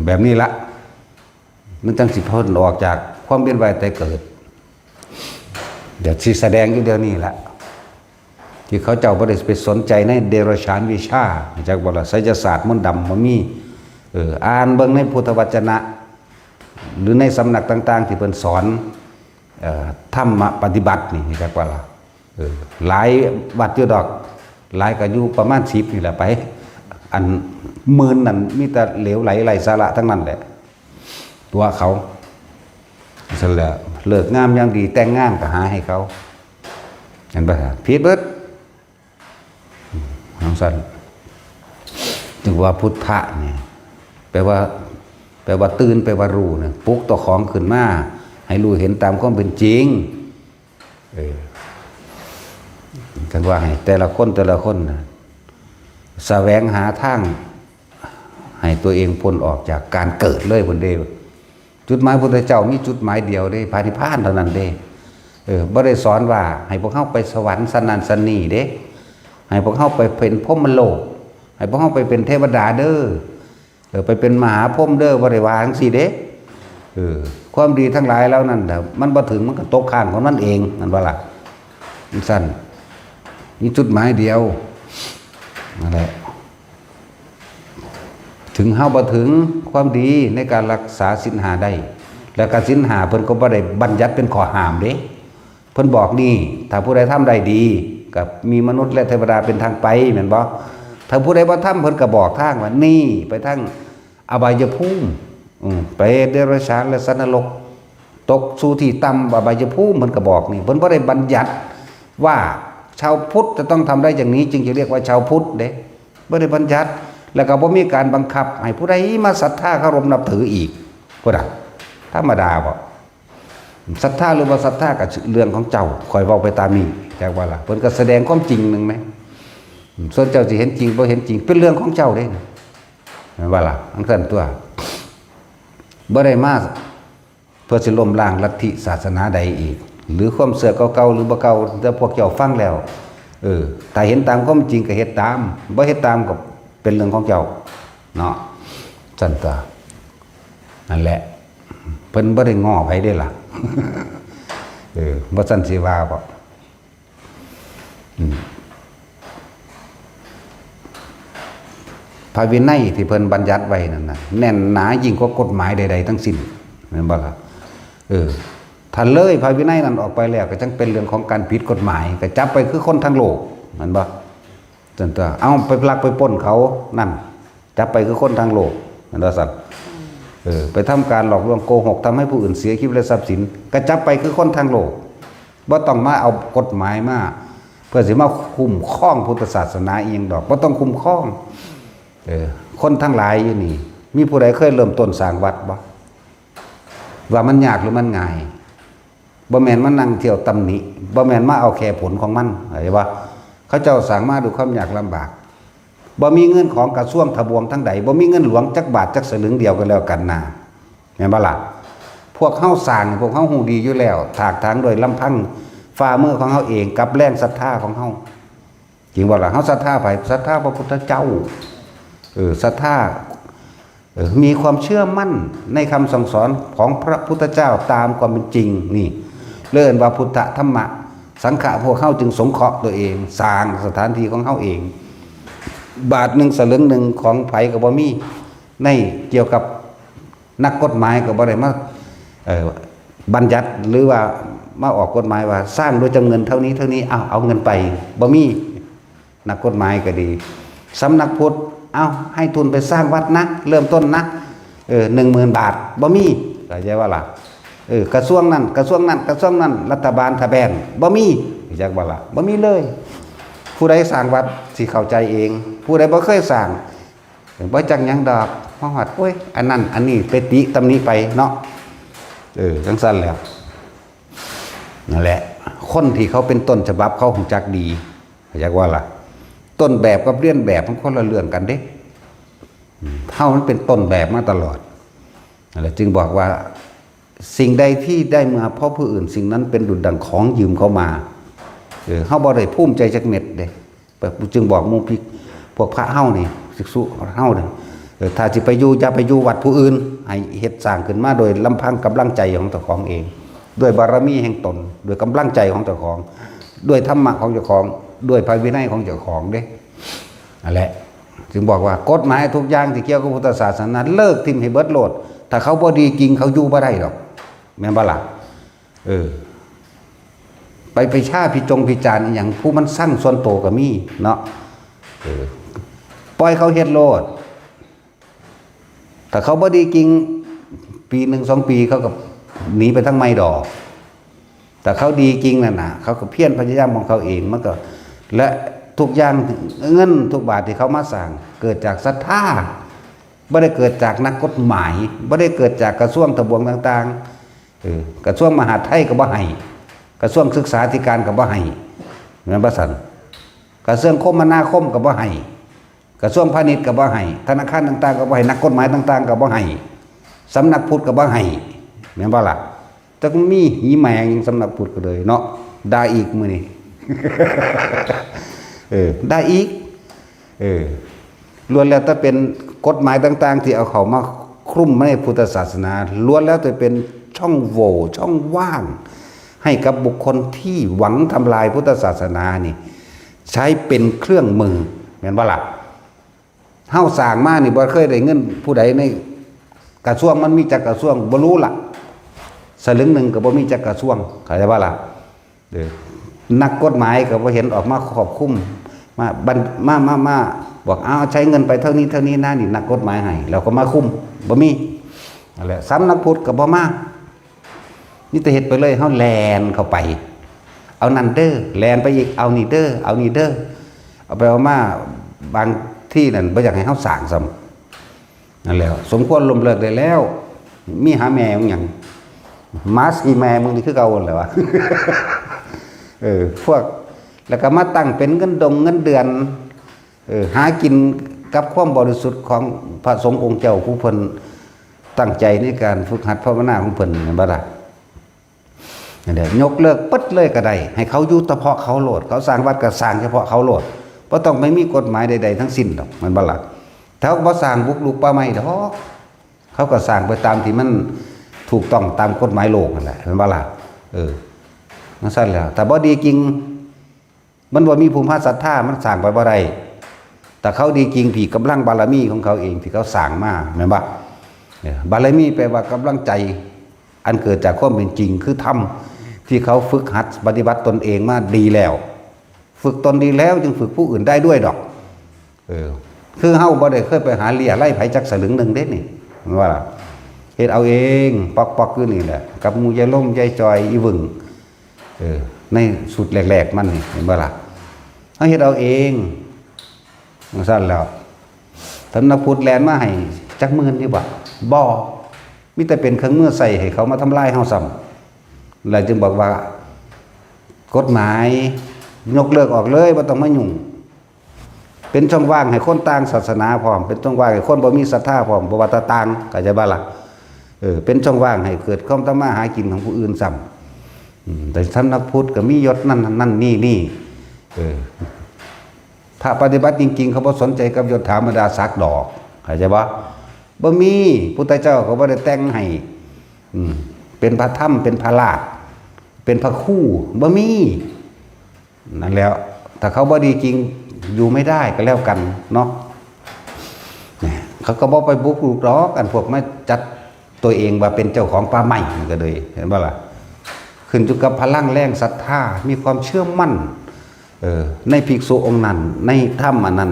แบบนี้ละมันจังสิพ้นออกจากความเวียนว่ายตายเกิดเดี๋ยวสิแสดงอยู่เดี๋ยวนี้ละที่เขาเจ้าบ่ได้ไปสนใจในเดรัจฉานวิชาจากบ่ล่ะไสยศาสตร์มนต์ดำบ่มีอ่านเบิ่งในพุทธวจนะหรือในสำนักต่างๆที่เพิ่นสอนธรรมปฏิบัตินี่จากว่าล่ะหลายวัดอยู่ดอกหลายก็อยู่ประมาณ10นี่แหละไปอันหมื่นนั่นมีแต่เหลวไหลไร้สาระทั้งนั้นแหละตัวเขาเสร็จแล้วเลิกงามยามดีแต่งงานก็หาให้เขา เห็นป่ะผิดเบิดน้องสันจึงว่าพุทธะเนี่ยแปลว่าตื่นแปลว่ารู้นะปลุกตัวของขึ้นมาให้รู้เห็นตามความเป็นจริงกันว่าให้แต่ละคนนะแสวงหาทางให้ตัวเองพ้นออกจากการเกิดเลยคนเดียวจุดหมายพุทธเจ้ามีจุดหมายเดียวเด้พระนิพพานเท่านั้นเด้บ่ได้สอนว่าให้พวกเข้าไปสวรรค์สนันสนีเด้ให้พวกเข้าไปเป็นพรหมโลกให้พวกเข้าไปเป็นเทวดาเด้อไปเป็นมหาพรหมเด้อบ่ได้ว่าจังซี่เด้ความดีทั้งหลายแล้วนั่นมันบ่ถึงมันก็ตกข้างของมันเองนั่นว่าล่ะมันสั้นมีจุดหมายเดียวนั่นแหละถึงเฮาบ่ถึงความดีในการรักษาศีล5ได้แล้วก็ศีล5เพิ่นก็บ่ได้บัญญัติเป็นข้อห้ามเด้เพิ่นบอกนี่ถ้าผู้ใดทำได้ดีกับมีมนุษย์และเทวดาเป็นทางไปแม่นบ่ถ้าผู้ใดบ่ทำเพิ่นก็บอกทางว่านี่ไปทางอบายภูมิไปเดรัจฉานและสัตว์นรกตกสู่ที่ต่ำอบายภูมิเพิ่นก็บอกนี่เพิ่นบ่ได้บัญญัติว่าชาวพุทธจะต้องทำได้อย่างนี้จึงจะเรียกว่าชาวพุทธเด้บ่ได้บัญญัติแล้วก็บ่มีการบังคับให้ผู้ใดมาศรัทธาเคารพนับถืออีกบ่ได้ธรรมดาบ่ศรัทธาหรือบ่ศรัทธาก็เรื่องของเจ้าคอยเว้าไปตามนี้จักว่าล่ะเพิ่นก็แสดงความจริงนึงมั้ยส่วนเจ้าสิเห็นจริงบ่เห็นจริงเป็นเรื่องของเจ้าเด้แม่นว่าล่ะอันนั้นตัวบ่ได้มาเพื่อสิล้มล้างลัทธิศาสนาใดอีกหรือความเสื่อเก่าๆหรือบ่เก่าแต่พวกเจ้าฟังแล้วถ้าเห็นตามความจริงก็เฮ็ดตามบ่เฮ็ดตามก็เป็นเรื่องของเจ้าเนาะสั่นตัวนั่นแหละเพิ่นบ่ได้ง้อไผเด้ล่ะบ่สั่นสิว่าบ่พระวินัยที่เพิ่นบัญญัติไว้นั่นน่ะแน่นหนายิ่งกว่ากฎหมายใดๆทั้งสิ้นแม่นบ่ล่ะถ้าเลยพระวินัยนั้นออกไปแล้วก็จังเป็นเรื่องของการผิดกฎหมายก็จับไปคือคนทั้งโลกแม่นบ่จนตัวเอาไปลักไปปล้นเขานั่นจับไปคือคนทั้งโลกนั่นว่าซั่นไปทำการหลอกลวงโกหกทำให้ผู้อื่นเสียชีวิตและทรัพย์สินก็จับไปคือคนทั้งโลกบ่ต้องมาเอากฎหมายมาเพื่อสิมาคุ้มครองพุทธศาสนาอีหยังดอกบ่ต้องคุ้มครองคนทั้งหลายอยู่นี่มีผู้ใดเคยเริ่มต้นสร้างวัดบ่ว่ามันยากหรือมันง่ายบ่แม่นมานั่งเที่ยวตำหนิบ่แม่นมาเอาแค่ผลของมันเข้าใจบ่เขาเจ้าสร้างมาด้วยความยากลำบากบ่มีเงินของกระทรวงทบวงทั้งใดบ่มีเงินหลวงจักบาทจักสลึงเดียวกันแล้วกันน่ะแม่นบ่ล่ะพวกเฮาสร้างพวกเฮาฮู้ดีอยู่แล้วถากถางโดยลำพังฝ่ามือของเฮาเองกับแรงศรัทธาของเฮาจริงบ่ล่ะเฮาศรัทธาไผศรัทธาพระพุทธเจ้าศรัทธามีความเชื่อมั่นในคำสั่งสอนของพระพุทธเจ้าตามความเป็นจริงนี่เลื่อนว่าพุทธธรรมะสังฆะพวกเข้าจึงสงเคราะห์ตัวเองสร้างสถานที่ของเข้าเองบาทหนึ่งสลึงหนึ่งของไผกับบ่มีในเกี่ยวกับนักกฎหมายกับบ่ได้มาบัญญัติหรือว่ามาออกกฎหมายว่าสร้างโดยจำเงินเท่านี้เอาเงินไปบ่มีนักกฎหมายก็ดีสำนักพุทธเอาให้ทุนไปสร้างวัดนะเริ่มต้นนะ10,000 บาทบ่มีเข้าใจว่าล่ะกระทรวงนั้นรัฐบาลทะแบนบ่มีจักว่าล่ะบ่มีเลยผู้ใดสร้างวัดสิเข้าใจเองผู้ใดบ่เคยสร้างบ่จักหยังดอกมาฮอดโอ้ยอันนั้นอันนี้ไปติตำหนิไปเนาะจังซั่นแล้วนั่นแหละคนที่เขาเป็นต้นฉบับเขาฮู้จักดีจักว่าล่ะต้นแบบกับเลียนแบบมันคนละเรื่องกันเด้เฮามันเป็นต้นแบบมาตลอดนั่นแหละจึงบอกว่าสิ่งใดที่ได้มาเพราะผู้อื่นสิ่งนั้นเป็นดุจดั่งของยืมเข้ามาเฮาบ่ได้ภูมิใจจักเม็ดเด้จึงบอกหมู่พี่พวกพระเฮานี่ศึกษุเฮานี่ถ้าสิไปอยู่อย่าไปอยู่วัดผู้อื่นให้เฮ็ดสร้างขึ้นมาโดยลำพังกำลังใจของเจ้าของเองด้วยบารมีแห่งตนด้วยกำลังใจของเจ้าของด้วยธรรมะของเจ้าของด้วยพระวินัยของเจ้าของเด้นั่นแหละจึงบอกว่ากฎหมายทุกอย่างที่เกี่ยวกับพุทธศาสนาเลิกทิ่มให้เบิดโลดถ้าเขาบ่ดีจริงเขาอยู่บ่ได้หรอกแม่นบ่ล่ะไปชาพิจารณ์อย่างผู้มันสร้างส่วนโตก็มีเนาะปล่อยเขาเฮ็ดโลดถ้าเขาบ่ดีจริงปี1-2 ปีเขาก็หนีไปทั้งไม่ดอก แต่เขาดีจริงนั่นน่ะเขาก็เพียรพยายามของเขาเองมันก็และทุกอย่างเงินทุกบาทที่เขามาสร้างเกิดจากศรัทธาไม่ได้เกิดจากนักกฎหมายไม่ได้เกิดจากกระทรวงทบวงต่างๆกระทรวงมหาดไทยก็บ่ให้กระทรวงศึกษาธิการก็บ่ให้เหมือนประสันกระทรวงคมนาคมก็บ่ให้กระทรวงพาณิชย์ก็บ่ให้ธนาคารต่างๆก็บ่ให้นักกฎหมายต่างๆก็บ่ให้สำนักพุทธก็บ่ให้เหมือนบ่ล่ะแต่ก็มีหีแมงสำนักพุทธก็เลยเนาะได้อีกมื้อนี้ ได้อีกล้วนแล้วแต่เป็นกฎหมายต่างๆที่เอาเขามาคลุมในพุทธศาสนาล้วนแล้วแต่เป็นช่องโหว่ช่องว่างให้กับบุคคลที่หวังทำลายพุทธศาสนานี่ใช้เป็นเครื่องมือเหมือนว่าล่ะเฮาสร้างมานี่บ่เคยได้เงินผู้ใดในกระทรวงมันมีจักกระทรวงบ่รู้ล่ะสลึงหนึ่งก็บ่มีจักกระทรวงเข้าใจว่าล่ะนักกฎหมายก็บ่เห็นออกมาครอบคลุมมาบอกเอาใช้เงินไปเท่านี้นะนี่นักกฎหมายให้เราก็มาคุมบ่มีนั่นแหละสำนักพุทธก็บ่มานี่แต่เฮ็ดไปเลยเฮาแลนเข้าไปเอานั่นเด้อแลนไปอีกเอานี่เด้อเอานี่เด้อเอาไปเอามาบางที่นั่นบ่อยากให้เฮาสร้างซ้ำนั่นแหละสมควรล้มเลิกได้แล้วมีหาแม่มึงหยังมาสิแม่มึงนี่คือเก่าแหละวะ พวกแล้วก็มาตั้งเป็นเงินเดือนหากินกับความบริสุทธิ์ของพระสงฆ์องค์เจ้าผู้เพิ่นตั้งใจในการฝึกหัดภาวนาของเพิ่นนั่นบ่ล่ะเดี๋ยวยกเลิกปึ๊ดเลยก็ได้ให้เขาอยู่เฉพาะเขาโลดเขาสร้างวัดก็สร้างเฉพาะเขาโลดบ่ต้องไม่มีกฎหมายใดๆทั้งสิ้นดอกมันบ่ล่ะถ้าบ่สร้างบุกรุกป่าไม้ดอกเขาก็สร้างไปตามที่มันถูกต้องตามกฎหมายโลกนั่นแหละมันบ่ล่ะนั่นซั่นแล้วแต่บ่ดีจริงมันบ่มีภูมิภาคศรัทธามันสร้างไปบ่ได้แต่เขาดีจริงผีกำลังบารมีของเขาเองที่เขาสร้างมาแม่นบ่บารมีแปลว่ากำลังใจอันเกิดจากความเป็นจริงคือธรรมที่เขาฝึกหัดปฏิบัติตนเองมาดีแล้วฝึกตนดีแล้วจึงฝึกผู้อื่นได้ด้วยดอกคือเฮาบ่ได้เคยไปหาเลี่ยไล่ไผจักสลึงนึงเด้นี่มันว่าเฮ็ดเอาเองปอกๆอยู่นี่แหละกับหมู่ยายล่มยายจอยอีวึงในสุดแรกๆมันนี่เห็นบ่ล่ะเฮาเฮ็ดเอาเองมันซั่นแล้วสำนักพุทธแลนมาให้จักหมื่นอยู่บ่มีแต่เป็นเครื่องมือใส่ให้เขามาทำลายเฮาซ้ำแล้วจึงบอกว่ากฎหมายยกเลิกออกเลยบ่ต้องมายุ่งเป็นช่องว่างให้คนต่างศาสนาพร้อมเป็นช่องว่างให้คนบ่มีศรัทธาพร้อมบ่ว่าต่างเข้าใจบ่ล่ะเป็นช่องว่างให้เกิดความทำมาหากินของผู้อื่นซ้ำแต่สำนักพุทธก็มียศนั่นนี่พระปฏิบัติจริงๆเขาบ่สนใจกับยศถาบรรดาศักดิ์ดอกเข้าใจบ่มีพุทธเจ้าเขาบ่ได้แต่งให้เป็นพระธรรมเป็นพระราชเป็นพระคู่บ่มีนั่นแล้วถ้าเขาบ่ดีจริงอยู่ไม่ได้ก็แล้วกันเนาะเขาก็บ่ไปบุกรุกดอกอันพวกมาจัดตัวเองว่าเป็นเจ้าของป่าไม้ก็เลยเห็นบ่ล่ะขึ้นอยู่กับพลังแรงศรัทธามีความเชื่อมั่นในภิกษุองค์นั้นในธรรมอันนั้น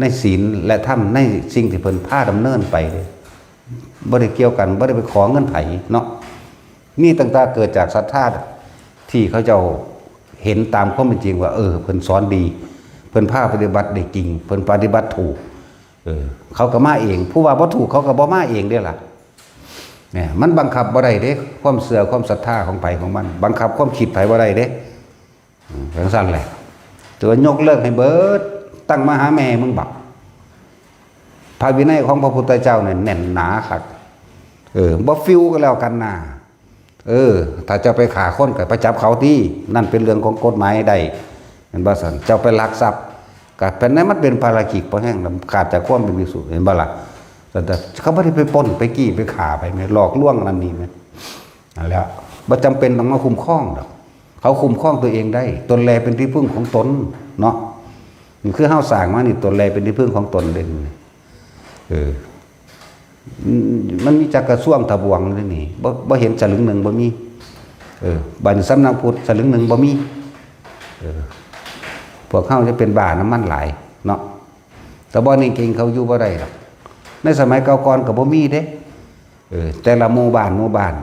ในศีลและธรรมในสิ่งที่เพิ่นพาดำเนินไปบ่ได้เกี่ยวกันบ่ได้ไปขอเงินไผเนาะนี่ต่างๆเกิดจากศรัทธาที่เขาเจ้าเห็นตามความเป็นจริงว่าเพิ่นสอนดีเพิ่นพาปฏิบัติได้จริงเพิ่นปฏิบัติถูกเขาก็มาเองผู้ว่าบ่ถูกเขาก็บ่มาเองเด้ล่ะเนี่ยมันบังคับบ่ได้เด้ความเชื่อความศรัทธาของไผของมันบังคับความคิดไผบ่ได้เด้จังซั่นแหละตัวยกเลิกให้เบิดตั้งมาหาแม่มึงบักพระวินัยของพระพุทธเจ้าเนี่ยแน่นหนาคักบ่ฟิวก็แล้วกันนะถ้าเจ้าไปฆ่าคนก็ไปจับเขาที่นั่นเป็นเรื่องของกฎหมายใดเห็นบ่ซั่นเจ้าไปลักทรัพย์ก็เป็นนั้นมันเป็นภารกิจบ่แห้งขาดจากความเป็นวิสุทธิ์เห็นบ่ล่ะแต่เขาบ่ได้ไปปล้นไปกี้ไปฆ่าไปแม่หลอกลวงนั่นนี่แม่นั่นแหละบ่จำเป็นต้องมาคุ้มครองดอกเขาคุ้มครองตัวเองได้ตนแลเป็นที่พึ่งของตนเนาะนี่คือเฮาสร้างมานี่ตนแลเป็นที่พึ่งของตนเด่นมันมีจักกระทรวงทบวงนี่บ่เห็นสลึงหนึ่งบ่มีบัดนี้สำนักพุทธสลึงหนึ่งบ่มีพวกเฮาจะเป็นบ้าน้ำมันหลายเนาะแต่บ่นี่เก่งเขาอยู่บ่ได้หรอกในสมัยเก่าก่อนก็บ่มีเด้แต่ละหมู่บ้าน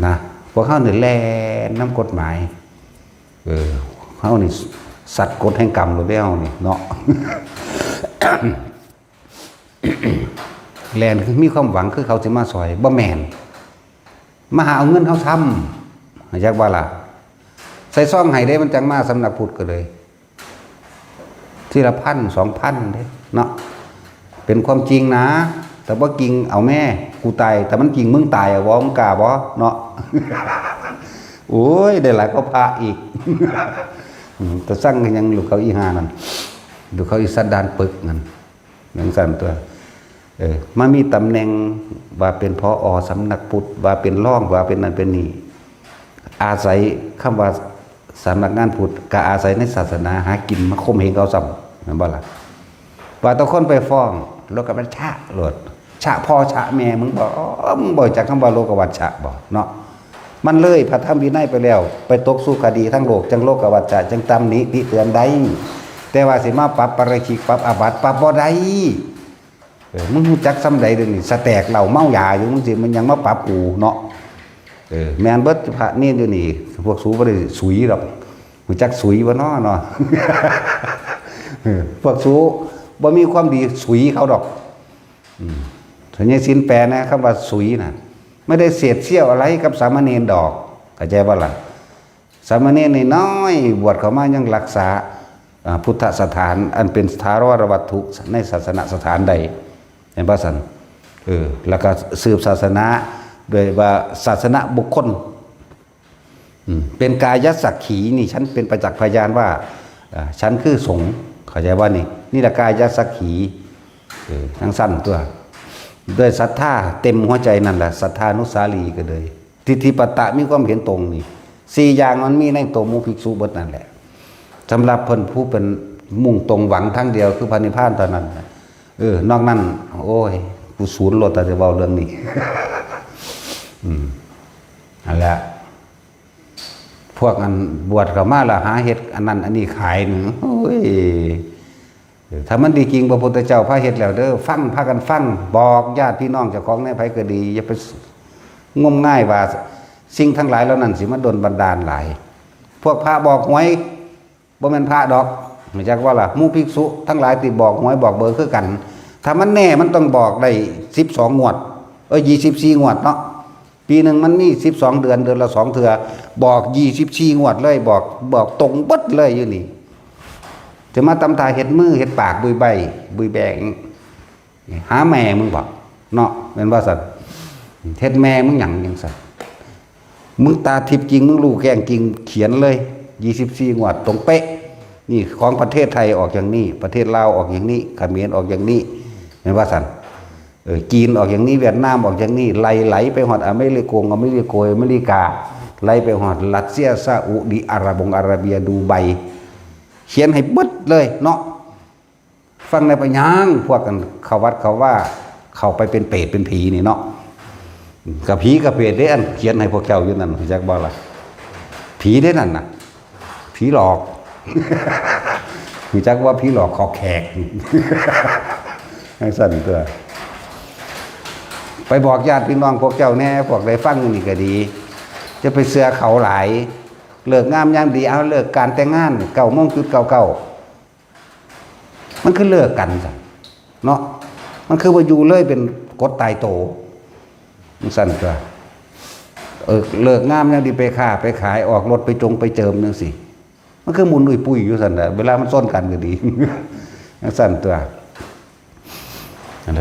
นะพ วกเขาเนี่ยแล่น้ำกฎหมายเขานี่สัตว์กฎแห่งกรรมหรือเปล่านี่เนาะ แลนคือมีความหวังคือเขาจะมาซอยบ่แมนมาหาเอาเงินเขาทำอยากว่าล่ะใส่ซ่องให้ได้มันจังมาสำนักพุทธก็เลยทีละ1,000 2,000เด้เนาะเป็นความจริงนะแต่ว่าจริงเอาแม่กูตายแต่มันจริงมึงตายอะวะมึงกล้าบ่เนาะ โอ้ยได้หลายก็พระอีก แต่สร้างยังลูกเขาอีหานั่นลูกเขาอีสัดดานปึกนั่นยังสั่นตัวมามีตำแหน่งว่าเป็นผอ.สำนักพุทธว่าเป็นรองว่าเป็นนั่นเป็นนี่อาศัยคำว่าสำนักงานพุทธก็อาศัยในศาสนาหากินมาข่มเหงเขาซ้ำนั่นบ่ล่ะว่าตะคนไปฟ้องโลกวัชชะโลดชะพ่อชะแม่มึงบ่จากคำว่าโลกวัชชะบ่เนาะมันเลยพระธรรมวินัยไปแล้วไปตกสู่คดีทั้งโลกจังโลกวัชชะจังตำหนิติเตือนได้แต่ว่าสิมาปรับปราชิกปรับอาบัติปรับบ่ได้มึงรู้จักซ้ำใดเดี๋ยวนี้สแตกเหล่าเมายาอยู่มึงสิมันยังมาปรับกูเนาะแม่นเบิดพระนี่อยู่นี่พวกสูบ่ได้สุยดอกรู้จักสุยบ่เนาะ พวกสูบ่มีความดีสุยเขาดอกสัญญาสินแปลนะคำว่าสุยน่ะไม่ได้เสียดเสี้ยวอะไรกับสามเณรดอกเข้าใจบ่ล่ะสามเณรน้อยบวชเข้ามายังรักษาพุทธสถานอันเป็นสถารววัตถุในศาสนสถานใดเห็นบ่ซั่นแล้วก็สืบศาสนาโดยว่าศาสนาบุคคลเป็นกายสักขีนี่ฉันเป็นประจักษ์พยานว่าฉันคือสงฆ์เข้าใจว่านี่แหละกายสักขีทั้งสั้นตัวด้วยศรัทธาเต็มหัวใจนั่นแหละศรัทธานุสาลีก็เลยทิฏฐิปตะมีความเห็นตรงนี่4อย่างมันมีในตัวหมู่ภิกษุเบิดนั่นแหละสำหรับเพิ่นผู้เป็นมุ่งตรงหวังทั้งเดียวคือพระนิพพานเท่านั้นนอกนั้นโอ้ยกูศูนย์โลดแต่จะเว้าเรื่องนี้ นั่นแหละพวกอันบวชเข้ามาแล้วหาเฮ็ดอันนั้นอันนี้ขายหนึ่งโอ้ยถ้ามันดีจริงพระพุทธเจ้าพาเฮ็ดแล้วเด้อฟังพากันฟังบอกญาติพี่น้องเจ้าของในไผก็ดีอย่าไปงมง่ายว่าสิ่งทั้งหลายเหล่านั้นสิมาดลบันดาลหลายพวกพระบอกหวยบ่แม่นพระดอกไม่จักว่าล่ะหมู่ภิกษุทั้งหลายที่บอกหวยบอกเบอร์คือกันถ้ามันแน่มันต้องบอกได้12งวด24งวดเนาะปีหนึ่งมันมี12เดือนละ2เทื่อบอก24งวดเลยบอกตรงเบิดเลยอยู่นี่จะมาตำตาเฮ็ดมือเฮ็ดปากบุยใบบุยแบงหาแม่มึงบอกเนาะเป็นว่าสัตว์เฮ็ดแม่มึงหยังสัตว์มึงตาทิพย์จริงมึงรู้แกงจริงเขียนเลย24งวดตรงเป๊ะนี่ของประเทศไทยออกอย่างนี้ประเทศลาวออกอย่างนี้เขมรออกอย่างนี้เป็นว่าสัตว์จีนออกอย่างนี้เวียดนามออกอย่างนี้ไหลไปหอดอเมริกงอเมริโกอเมริกาไหลไปหอดรัสเซียซาอุดิอาระเบียดูไบเขียนให้บึดเลยเนาะฟังในปัญญางพวกกันเขาวัดเขาว่าเข้าไปเป็นเปรตเป็นผีนี่เนาะกับผีกับเปรตได้อันเขียนให้พวกเจ้าอยู่นั่นจักบ่ล่ะผีได้นั่นน่ะผีหลอก จักว่าผีหลอกขอแขก ให้สั่นตัวไปบอกญาติพี่น้องพวกเจ้าแน่พวกใดฟังนี่ก็ดีจะไปเสือเขาหลายเลิกงามยามดีเอาเลิกการแต่งงาน9:09มันคือเลิกกันจ้ะเนาะมันคือว่าอยู่เลยเป็นกฎตายโตมันสั่นตัวเลิกงามยามดีไปค้าไปขายออกรถไปจงไปเจิมจังซี่มันคือหมุนอุ้ยปุ้ยอยู่สั่นน่ะเวลามันซ่อนกันก็ดี มันสั่นตัว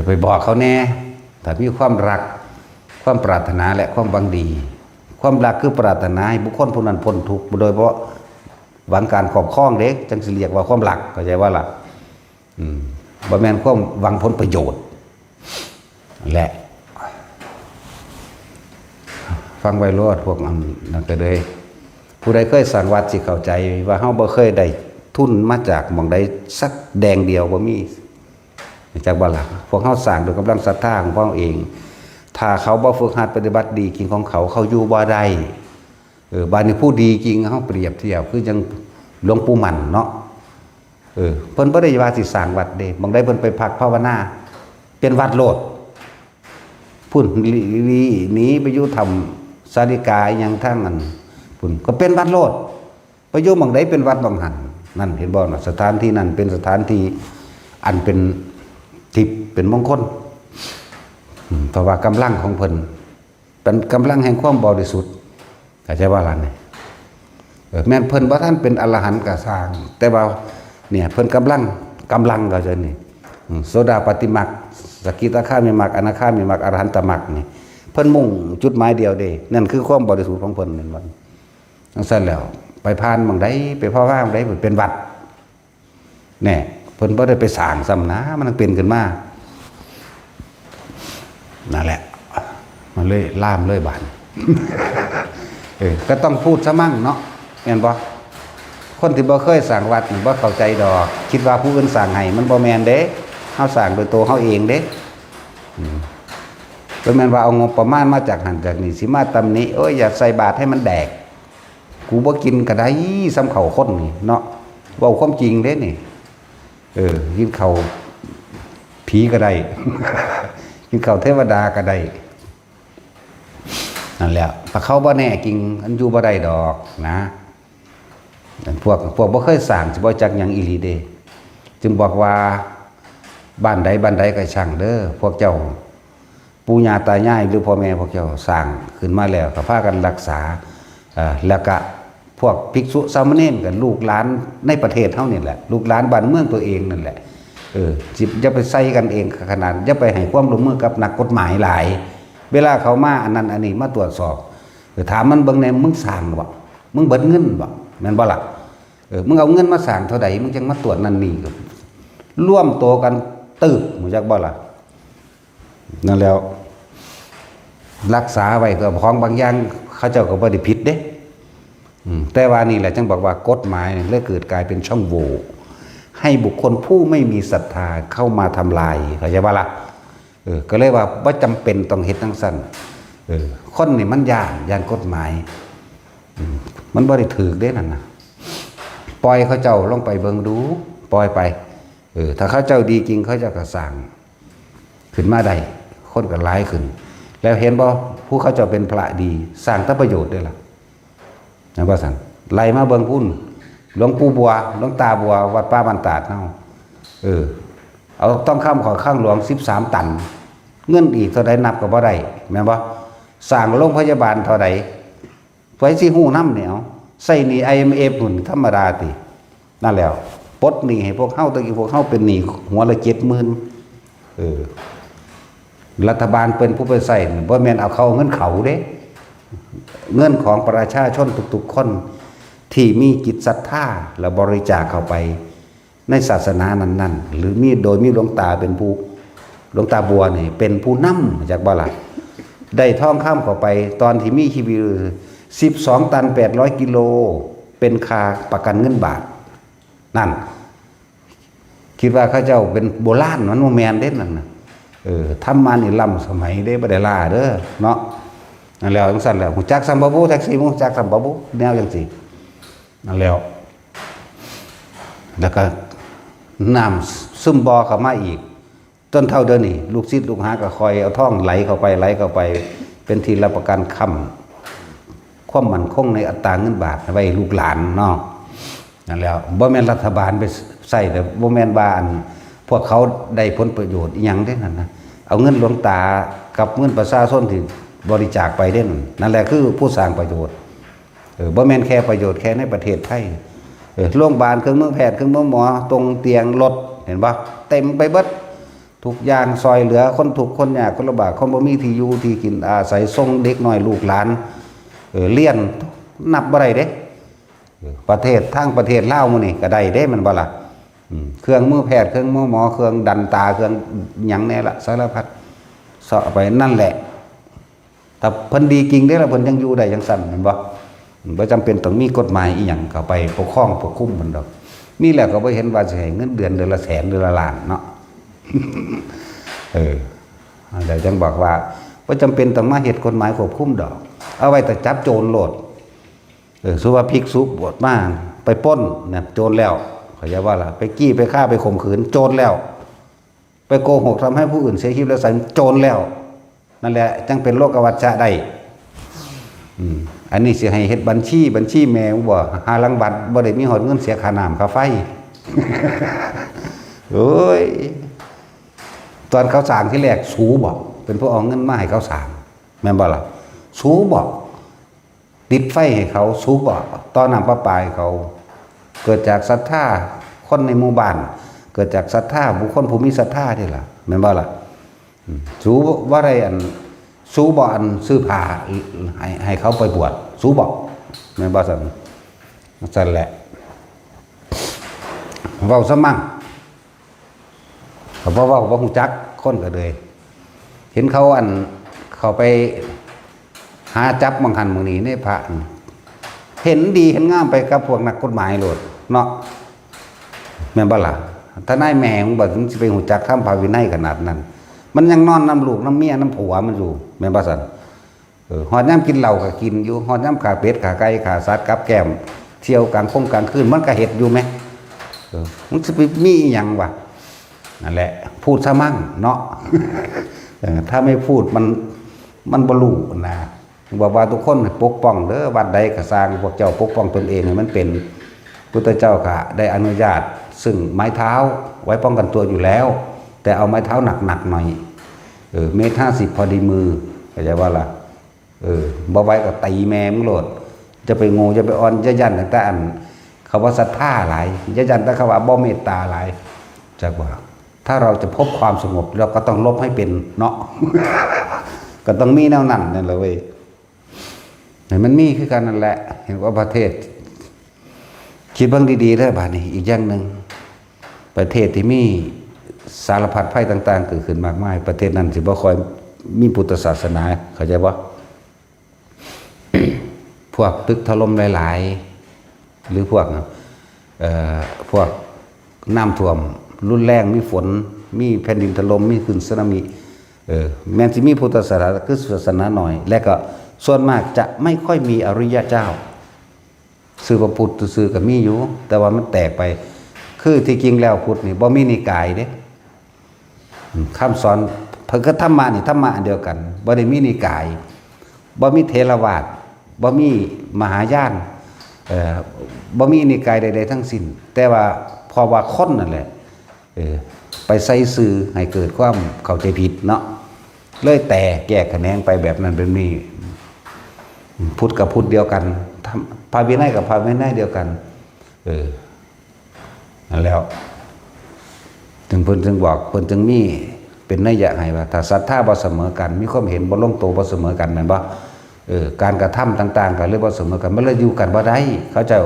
ไปบอกเขาแน่ถ้ามีความรักความปรารถนาและความหวังดีความรักคือปรารถนาให้บุคคลผู้นั้นพ้นทุกข์โดยเพราะหวังการครอบครองเด็กจังสิเรียกว่าความรักเข้าใจว่าล่ะบ่แม่นความหวังผลประโยชน์และฟังไว้รอดพวกนั้นก็เลยผู้ใดเคยสร้างวัดสิเข้าใจว่าเฮาบ่เคยได้ทุนมาจากหม่องใดสักแดงเดียวบ่มีจากบ่ล่ะพวกเฮาสร้างด้วยกำลังศรัทธาของพวกเราเองถ้าเขาบ่ฝึกหัดปฏิบัติดีจริงของเขาอยู่บ่ได้บาดนี้ผู้ดีจริงเฮาเปรียบเทียบคือจังหลวงปู่มั่นเนาะเพิ่นบ่ได้ว่าสิสร้างวัดเด้บางได้เพิ่นไปพักภาวนาเป็นวัดโลดพุ่นหนีไปอยู่ทำ สาริกาอย่างทั้งนั้นปุ่นก็เป็นวัดโลดไปอยู่หม่องใดเป็นวัดบางหันนั่นเห็นบ่นะสถานที่นั้นเป็นสถานที่อันเป็นทิพย์เป็นมงคลเพราะว่ากำลังของเพิ่นเป็นกำลังแห่งความบริสุทธิ์เข้าใจว่าล่ะนี่แม่นเพิ่นบ่ทันเป็นอรหันต์ก็สร้างแต่ว่าเนี่ยเพิ่นกำลังก็จะนี่โสดาปัตติมรรคสกิทาคามิมรรคอนาคามิมรรคอรหันตมรรคนี่เพิ่นมุ่งจุดหมายเดียวเด้นั่นคือความบริสุทธิ์ของเพิ่นนั่นว่าจังซั่นแล้วไปผ่านหม่องใดไปพ่อว่าหม่องใดเป็นวัดแน่เพิ่นบ่ได้ไปสร้างซ้ำนะมันเป็นขึ้นมานั่นแหละมันเลยล่ามเลยบานก็ต้องพูดซะมั่งเนาะแม่นบ่คนที่บ่เคยสร้างวัดมันบ่เข้าใจดอกคิดว่าผู้อื่นสร้างให้มันบ่แม่นเด้เฮาสร้างโดยตัวเฮาเองเด้เป็นแม่นว่าเอางบประมาณมาจากหันจากนี่สิมาตำหนิโอ้ยอย่าใส่บาตรให้มันแดกกูบ่กินก็ได้ซ้ำเข้าคนนี่เนาะเว้าความจริงเด้นี่กินข้าวผีก็ได้ กินข้าวเทวดาก็ได้นั่นแหละถ้าเขาบ่แน่จริงอันอยู่บ่ได้ดอกนะพวกบ่เคยสร้างสิบ่จักหยังอีหลีเด้จึงบอกว่าบ้านใดก็ช่างเด้อพวกเจ้าปู่ย่าตายายหรือพ่อแม่พวกเจ้าสร้างขึ้นมาแล้วก็พากันรักษาแล้วก็พวกภิกษุสามเณรกันลูกหลานในประเทศเฮานี่แหละลูกหลานบ้านเมืองตัวเองนั่นแหละจิบอย่าไปใส่กันเองขนาดอย่าไปให้ความร่วมมือกับนักกฎหมายหลายเวลาเขามาอันนั้นอันนี้มาตรวจสอบถามมันเบิ่งแน่มึงสร้างบ่มึงเบิดเงินบ่แม่นบ่ล่ะมึงเอาเงินมาสร้างเท่าใดมึงจังมาตรวจนั่นนี่ก็ร่วมตัวกันตึกรู้จักบ่ล่ะนั่นแล้วรักษาไว้กับของบางอย่างเขาเจ้าก็บ่ได้ผิดเด้แต่ว่านี่แหละจึงบอกว่ากฎหมายเลยเกิดกลายเป็นช่องโหว่ให้บุคคลผู้ไม่มีศรัทธาเข้ามาทำลายเข้าใจบ่ล่ะก็เลยว่าบ่จำเป็นต้องเฮ็ดจังซั่นคนนี่มันย่านกฎหมายมันบ่ได้ถูกเด้นั่นน่ะปล่อยเขาเจ้าลงไปเบิ่งดูปล่อยไปถ้าเขาเจ้าดีจริงเขาเจ้าก็สร้างขึ้นมาได้คนก็หลายขึ้นแล้วเห็นบ่ผู้เขาเจ้าเป็นพระดีสร้างแต่ประโยชน์ด้วยล่ะนะว่าซั่นไล่มาเบิ่งพุ่นหลวงปู่บัวหลวงตาบัววัดป่าบ้านตาดเฮาเอาต้องข้ามขอข้างหลวง13ตันเงินอีกเท่าใดนับก็บ่ได้แม่นบ่สร้างโรงพยาบาลเท่าใดไว้สิฮู้นำเนี่ยเอาใส่หนี้ IMF พุ่นธรรมดาตินั่นแล้วปลดหนี้ให้พวกเฮาตะกี้พวกเฮาเป็นหนี้หัวละ 70,000รัฐบาลเป็นผู้ไปใส่บ่แม่นเอาเข้าเงินเขาเด้เงินของประชาชนทุกๆคนที่มีจิตศรัทธาและบริจาคเข้าไปในศาสนานั้นๆหรือมีโดยมีหลวงตาเป็นผู้หลวงตาบัวนี่เป็นผู้นำจากบ่ล่ะได้ทองคำเข้าไปตอนที่มีชีวิต12 ตัน 800 กิโลเป็นค่าประกันเงินบาทนั่นคิดว่าเขาเจ้าเป็นโบราณมันบ่แม่นเด้นั่นน่ะทำมานี่ล้ำสมัยเด้บ่ได้ล่าเด้อเนาะนั่นแล้วจังซั่นแล้วฮู้จักสัมบบูแท็กซี่ฮู้จักสัมบบูแนวจังซี่นั่นแล้วก็น้ำซึมบ่อเข้ามาอีกจนเท่าเดิมนี่ลูกศิษย์ลูกหาก็คอยเอาท่องไหลเข้าไปเป็นที่รับประกันค้ำความมั่นคงในอัตราเงินบาทไว้ลูกหลานเนาะนั่นแล้วบ่แม่นรัฐบาลไปใส่แต่บ่แม่นว่าอันพวกเขาได้ผลประโยชน์อีหยังเด้นั่นนะเอาเงินหลวงตากับเงินประชาชนที่บริจาคไปเด้นั่นแหละคือผู้สร้างประโยชน์บ่แม่นแค่ประโยชน์แค่ในประเทศไทยโรงพยาบาลเครื่องมือแพทย์เครื่องมือหมอตรงเตียงรถเห็นบ่เต็มไปเบิดทุกอย่างซอยเหลือคนทุกข์คนยากคนลำบากคนบ่มีที่อยู่ที่กินอาศัยส่งเด็กน้อยลูกหลานเรียนนับบ่ได้เด้ประเทศทั้งประเทศลาวมื้อนี้ก็ได้เด้มันบ่ล่ะเครื่องมือแพทย์เครื่องมือหมอเครื่องดันตาเครื่องหยังแน่ละสารพัดเสาะไปนั่นแหละแต่เพิ่นดีจริงเด้ล่ะเพิ่นยังอยู่ได้จังซั่นแม่นบ่บ่จำเป็นต้องมีกฎหมายอีหยังเข้าไปปกครองปกคุมมันดอกมีแล้วก็บ่เห็นว่าสิให้เงินเดือนเดือนละแสนเดือนละล้านเนาะเดี๋ยวจังบอกว่าบ่จำเป็นต้องมาเฮ็ดกฎหมายควบคุมดอกเอาไว้แต่จับโจรโลดสุว่าภิกษุบวชมาไปปล้นเนี่ยโจรแล้วเขาจะว่าล่ะไปกี้ไปฆ่าไปข่มขืนโจรแล้วไปโกหกทำให้ผู้อื่นเสียชีวิตแล้วโจรแล้วนั่นแหละจังเป็นโลกวัฏฏะได้ อันนี้สิให้เฮ็ดบัญชีแม่บ่หาลังบัตรบ่ได้มีหอดเงินเสียค่าน้ำค่าไฟ โอ้ยตอนเขาสร้างที่แรกสูบ่เป็นผู้เอาเงินมาให้เขาสร้างแม่นบ่ล่ะสูบ่ติดไฟให้เขาสูบ่ต่อน้ำประปาให้เขาเกิดจากศรัทธาคนในหมู่บ้านเกิดจากศรัทธาบุคคลผู้มีศรัทธานี่ล่ะแม่นบ่ล่ะสูว่าได้อันสูบ่อันซื้อผ้าให้เขาไปบวชสูบ่แม่นบ่ซั่นแหละเว้าซะมั่งเขาบ่ฮู้จักคนก็เลยเห็นเขาเขาไปหาจับบางหันบางนี้ในพระเห็นดีเห็นงามไปกับพวกนักกฎหมายโลดเนาะแม่นบ่ล่ะถ้านายแม่ของบ่ถึงสิไปฮู้จักทำภาวินัยขนาดนั้นมันยังนอนน้ำลูกน้ำเมียน้ำผัวมันอยู่แม่นบ่ซั่นฮอดยามกินเหล้าก็กินอยู่ฮอดยามขาเป็ดขาไก่ขาสัตว์กับแก้มเที่ยวกลางคืนมันก็เฮ็ดอยู่มั้ยมันสิไปมีอีหยังวะนั่นแหละพูดซะมั่งเนาะ ถ้าไม่พูดมันบ่รู้นะบอกว่าทุกคนปกป้องเด้อวัดใดก็สร้างพวกเจ้าปกป้องตนเองให้มันเป็นพุทธเจ้าก็ได้อนุญาตซึ่งไม้เท้าไว้ป้องกันตัวอยู่แล้วแต่เอาไม้เท้าหนักๆหน่อยเมตร50พอดีมือเข้าใจว่าล่ะบ่ไว้ก็ตีแม่มึงโลดจะไปโง่จะไปอ่อนจะยันแต่อันเขาว่าศรัทธาหลายจะยันแต่เขาว่าบ่เมตตาหลายจักว่าถ้าเราจะพบความสงบเราก็ต้องลบให้เป็นเนาะ ก็ต้องมีแนวนั้นนั่นแหละเว้ยมันมีคือกันนั่นแหละเห็นว่าประเทศคิดเบิ่งดีๆเด้อบาดนี้อีกอย่างนึงประเทศที่มีสารพัดภัยต่างๆเกิดขึ้นมากมายประเทศนั้นสิบ่ค่อยมีพุทธศาสนาเข้าใจบ่ พวกตึกถล่มหลายๆหรือพวกน้ำท่วมรุนแรงมีฝนมีแผ่นดินถล่มมีขึ้นสึนามิแม้สิมีพุทธศาสนาคือศาสนาหน่อยและก็ส่วนมากจะไม่ค่อยมีอริยเจ้าสื่อพระพุทธสื่อก็มีอยู่แต่ว่ามันแตกไปคือที่จริงแล้วพุทธนี่บ่มีนิกายเด้คำสอนเพิ่นก็ธรรมะนี่ธรรมะอันเดียวกันบ่ได้มีนิกายบ่มีเถรวาทบ่มีมหายานบ่มีนิกายใดๆทั้งสิ้นแต่ว่าพอว่าคนนั่นแหละไปใส่สื่อให้เกิดความเข้าใจผิดเนาะเลยแต่แยกแขนงไปแบบนั้นแบบนี้พุทธกับพุทธเดียวกันพระวินัยกับพระวินัยเดียวกันนั่นแล้วถึงเพิ่นจึงบอกเพิ่นจึงมีเป็นนัยยะให้ว่าถ้าศรัทธาบ่เสมอกันมีความเห็นบ่ลงตัวบ่เสมอกันแม่นบ่การกระทำต่างๆกันเลยบ่เสมอกันมันเลยอยู่กันบ่ได้เขาเจ้า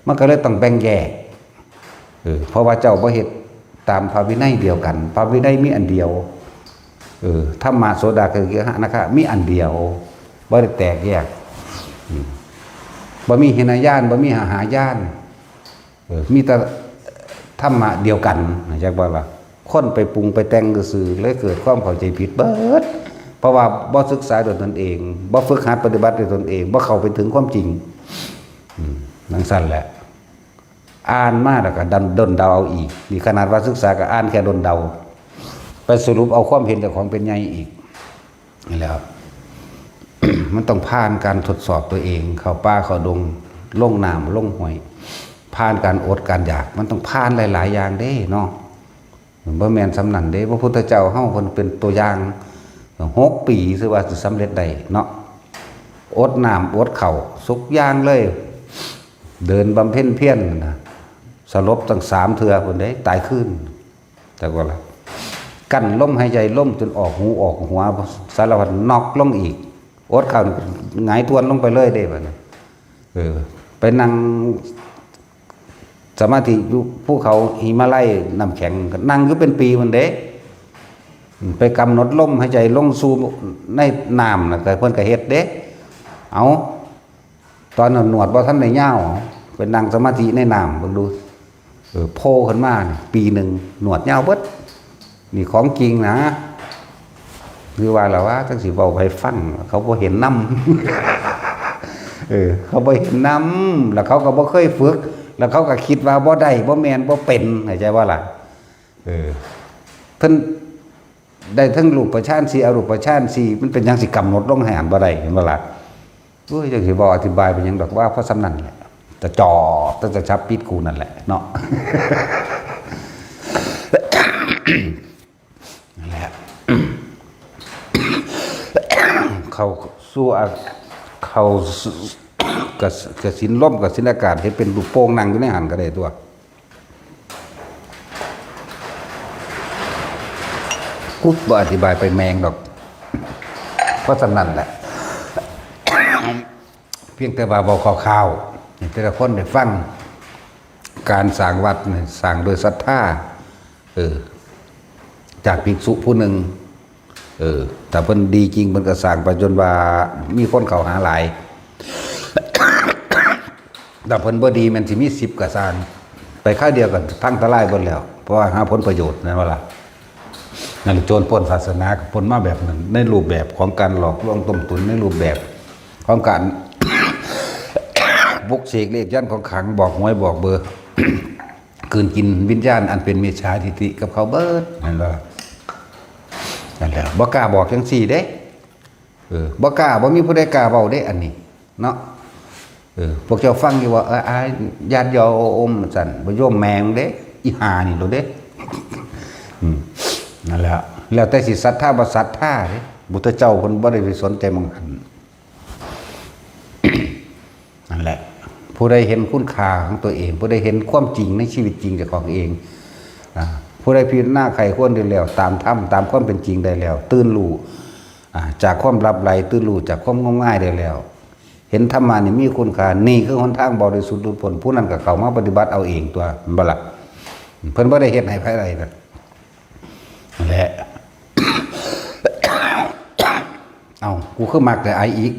มันก็เลยต้องแบ่งแยกเพราะว่าเจ้าบ่เฮ็ดตามพระวินัยเดียวกันพระวินัยมีอันเดียวธรรมะโสดาคือนะคะมีอันเดียวบ่ได้แตกแยกบ่มีหินญาณบ่มีหายานมีแต่ธรรมะเดียวกันจักว่าล่ะคนไปปรุงไปแต่งซื่อเลยเกิดความเข้าใจผิดเบิดเพราะว่าบ่ศึกษาด้วยตนเองบ่ฝึกหัดปฏิบัติด้วยตนเองบ่เข้าไปถึงความจริงนั่นสั่นแหละอ่านมาแล้วก็ดนเดาเอาอีกนี่ขนาดว่าศึกษาก็อ่านแค่ดนเดาไปสรุปเอาความเห็นแต่ของเป็นใหญ่อีกนี่แหละครับ มันต้องผ่านการทดสอบตัวเองเข้าป่าเข้าดงลงน้ำลงห้วยผ่านการอดการอยากมันต้องผ่านหลายๆอย่างเด้เนาะบ่แม่นสำนันเด้พระพุทธเจ้าเฮาเพิ่นเป็นตัวอย่าง6 ปีสิว่าสิสำเร็จได้เนาะอดน้ำอดข้าวสุกอย่างเลยเดินบำเพ็ญเพียรนะสลบตั้ง3 เทื่อพุ่นเด้ตายคืนแต่ว่าล่ะกั้นลมหายใจล่มจนออกหูออกหัวสารพัดนอกลงอีกอดข้าวหงายทวนลงไปเลยเด้บัดนี้ไปนั่งสมาธิอยู่ภูเขาหิมาลัยน้ำแข็งนั่งอยู่เป็นปีมันเด้ไปกำหนดลมหายใจลงสู่ในน้ำนะแต่เพิ่นก็เฮ็ดเด้เอาตอนนั้นหนวดบ่ทันได้ยาวไปนั่งสมาธิในน้ำเบิ่งดูโผล่ขึ้นมาปีหนึ่งหนวดยาวเบิดนี่ของจริงนะคือว่าแล้วว่าจังสิเว้าให้ฟังเขาบ่เห็นนำเขาบ่เห็นนำแล้วเขาก็บ่เคยฝึกแล้วเขาก็คิดว่าบ่ได้บ่แม่นบ่เป็นเข้าใจว่าล่ะเพิ่นได้ทั้งรูปฌาน4อรูปฌาน4มันเป็นจังสิกำหนดลงให้อ่านบ่ได้เห็นบ่ล่ะ โอ้ยจะสิบอกอธิบายเป็นยังดอกว่าเพราะสำนันแหละจะจ่อจะชับปิดกูนั่นแหละเนาะ นั่นแหละ เขาสู้เขากับสินล่มกับสินอากาศให้เป็นลูกโป่งนั่งอยู่ในหันก็ได้ตัวกูบ่อธิบายไปแมงดอกเพราะสำนันแหละ เพียงแต่ว่าบอกข่าวๆแต่ละคนได้ฟังการสร้างวัดเนี่ยสร้างโดยศรัทธาจากภิกษุผู้หนึ่งแต่เพิ่นดีจริงเพิ่นก็สร้างไปจนว่ามีคนเข้าหาหลาย แต่เพิ่นบ่ดีมันสิมี10ก็สร้างไปค่าเดียวกันทั้งตะไลเบิดแล้วเพราะว่าหาผลประโยชน์นั่นว่าล่ะนั่นโจรปล้นศาสนาก็ปล้นมาแบบนั้นในรูปแบบของการหลอกลวงต้มตุ๋นในรูปแบบของการ บุกเสกเลขยันของขังบอกหวยบอกเบอร์ คืนกินวิญญาณอันเป็นมิจฉาทิฏฐิกับเขาเบิดนั่นว่านั่นแหละบ่กล้าบอกจังซี่เด้บ่กล้าบ่มีผู้ใดกล้าเว้าเด้อันนี้เนาะพวกเจ้าฟังอยู่ว่าญาติโยมสั่นบ่โยมแมงเด้อีห่านี่โลเด้นั่นแหละแล้วแต่สิศรัทธาบ่ศรัทธาเด้พุทธเจ้าเพิ่นบ่ได้ไปสนใจมองหัน นั่นแหละผู้ใดเห็นคุณค่าของตัวเองผู้ใดเห็นความจริงในชีวิตจริงของเองผู้ใดพิจารณาไขควรได้แล้วตามธรรมตามความเป็นจริงได้แล้วตื่นรู้จากความลับไหลตื่นรู้จากความงมง่ายได้แล้วเห็นธรรมะนี่มีคุณค่านี่คือหนทางบริสุทธิ์หลุดพ้นผู้นั้นก็เข้ามาปฏิบัติเอาเองตัวมันบ่ล่ะเพิ่นบ่ได้เฮ็ดให้ไผใดนั่นแหละ เอากูคือมักแต่ไออีก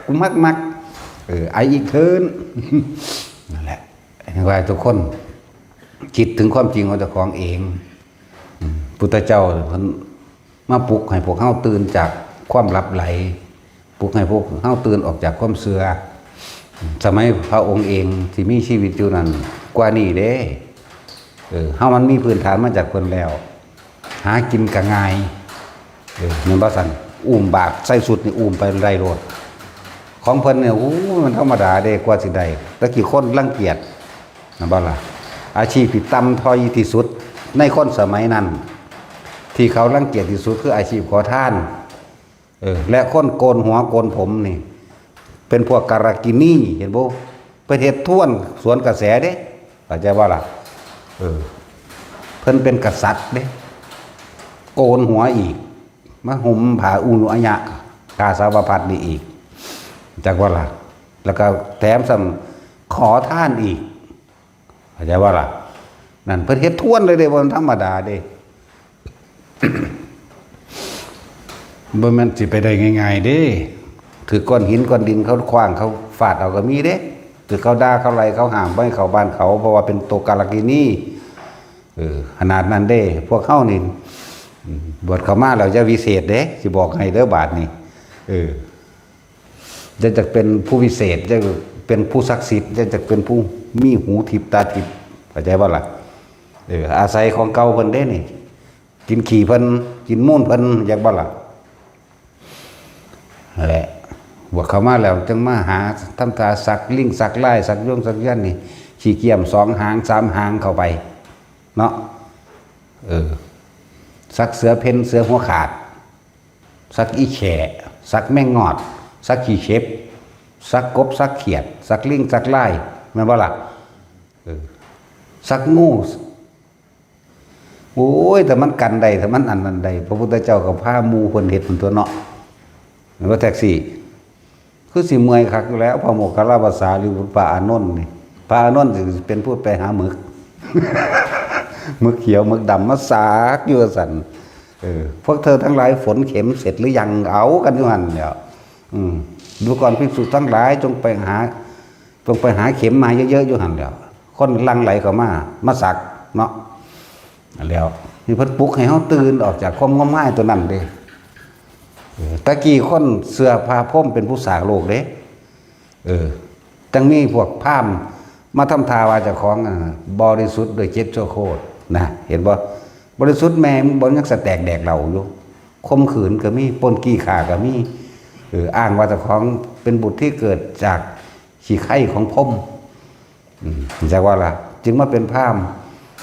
กูมักไออีกเทินนั่นแหละว่าทุกคนคิดถึงความจริงของเจ้าของเองพุทธเจ้าเพิ่นมาปลุกให้พวกเฮาตื่นจากความหลับไหลปลุกให้พวกเฮาตื่นออกจากความเสื่อสมัยพระองค์เองที่มีชีวิตอยู่นั้นกว่านี้เด้เฮามันมีพื้นฐานมาจากเพิ่นแล้วหากินก็ง่ายแม่นบ่ซั่นอุ้มบาปใส่สุดนี่อุ้มไปไร่โลดของเพิ่นเนี่ยมันธรรมดาเด้กว่าสิได้ตะกี้คนรังเกียจนะบ่ล่ะอาชีพที่ต่ำต้อยที่สุดในคนสมัยนั้นที่เขารังเกียจที่สุดคืออาชีพขอทานและคนโกนหัวโกนผมนี่เป็นพวกการากินีเห็นบ่ไปเฮ็ดท่วนสวนกระแสเด้เข้าใจบ่ล่ะเพิ่นเป็นกษัตริย์เด้โกนหัวอีกมาห่มผ้าอุณุอัญญะกาสาวพัดนี่อีกจากว่าล่ะแล้วก็แถมซ้ำขอท่านอีกเข้าใจว่าล่ะนั่นเพิ่นเฮ็ดท่วนเลยเด้บ่ธรรมดาเด้ บ่แม่นสิไปได้ง่ายๆเด้ถือก้อนหินก้อนดินเขาขว้างเขาฟาดเอาก็มีเด้ถือเขาด่าเขาไล่เขาห้ามบ่ให้เข้าบ้านเขาเพราะว่าเป็นตัวกาลกินีขนาดนั้นเด้พวกเฮานี่บวชเข้ามาแล้วจะวิเศษเด้สิบอกให้เด้อบาดนี้จะเป็นผู้วิเศษจะเป็นผู้ศักดิ์สิทธิ์จะเป็นผู้มีหูทิพตาทิพเข้าใจบ่ล่ะอาศัยของเก่าเพิ่นเด้นี่กินขี้เพิ่นกินมูลเพิ่นอยากบ่ล่ะนั่นแหละบวชเข้ามาแล้วจึงมาหาทำตาสักลิงสักไล่สักย่อมสักยันนี่ขี้เกียม2หาง3หางเข้าไปเนาะสักเสือเพ่นเสือหัวขาดสักอีแฉะสักแมงงอดสักขี้เข็บสักกบสักเขียดสักลิงสักไล่แม่นบ่ล่ะสักงูโอ้ยแต่มันกันใดแต่มันอันนั้นใดพระพุทธเจ้าก็พาหมู่เพิ่นเฮ็ดเป็นตัวเนาะแม่นว่าแท็กซี่คือสิเมื่อยคักอยู่แล้วพระโมคคัลลาภาษาหรือพระอานนท์นี่พระอานนท์สิเป็นผู้ไปหาหมึก หมึกเขียวหมึกดำมาสากอยู่สั่นพวกเธอทั้งหลายฝนเข็มเสร็จหรือยังเอากันอยู่หั่นเดี๋ยวดูก่อนภิกษุทั้งหลายจงไปหาเข็มมาเยอะๆอยู่หั่นเดี๋ยวคนลังไหลเข้ามาสักเนาะแล้วนี่เพิ่นปลุกให้เฮาตื่นออกจากความงมงายตัวนั้นเด้ตะกี้คนเสื้อผ้าพรมเป็นผู้สร้างโลกเด้จังมีพวกพราหมณ์มาทำทาว่าเจ้าของบริสุทธิ์โดยเจ็ดชั่วโคตรนะเห็นบ่บริสุทธิ์แม่บ่ยังสแตกแดกเหล่าอยู่ข่มขืนก็มีปล้นกี้ฆ่าก็มี อ้างว่าเจ้าของเป็นบุตรที่เกิดจากขี้ไข่ของพรหมจากว่าล่ะจึงมาเป็นพราหมณ์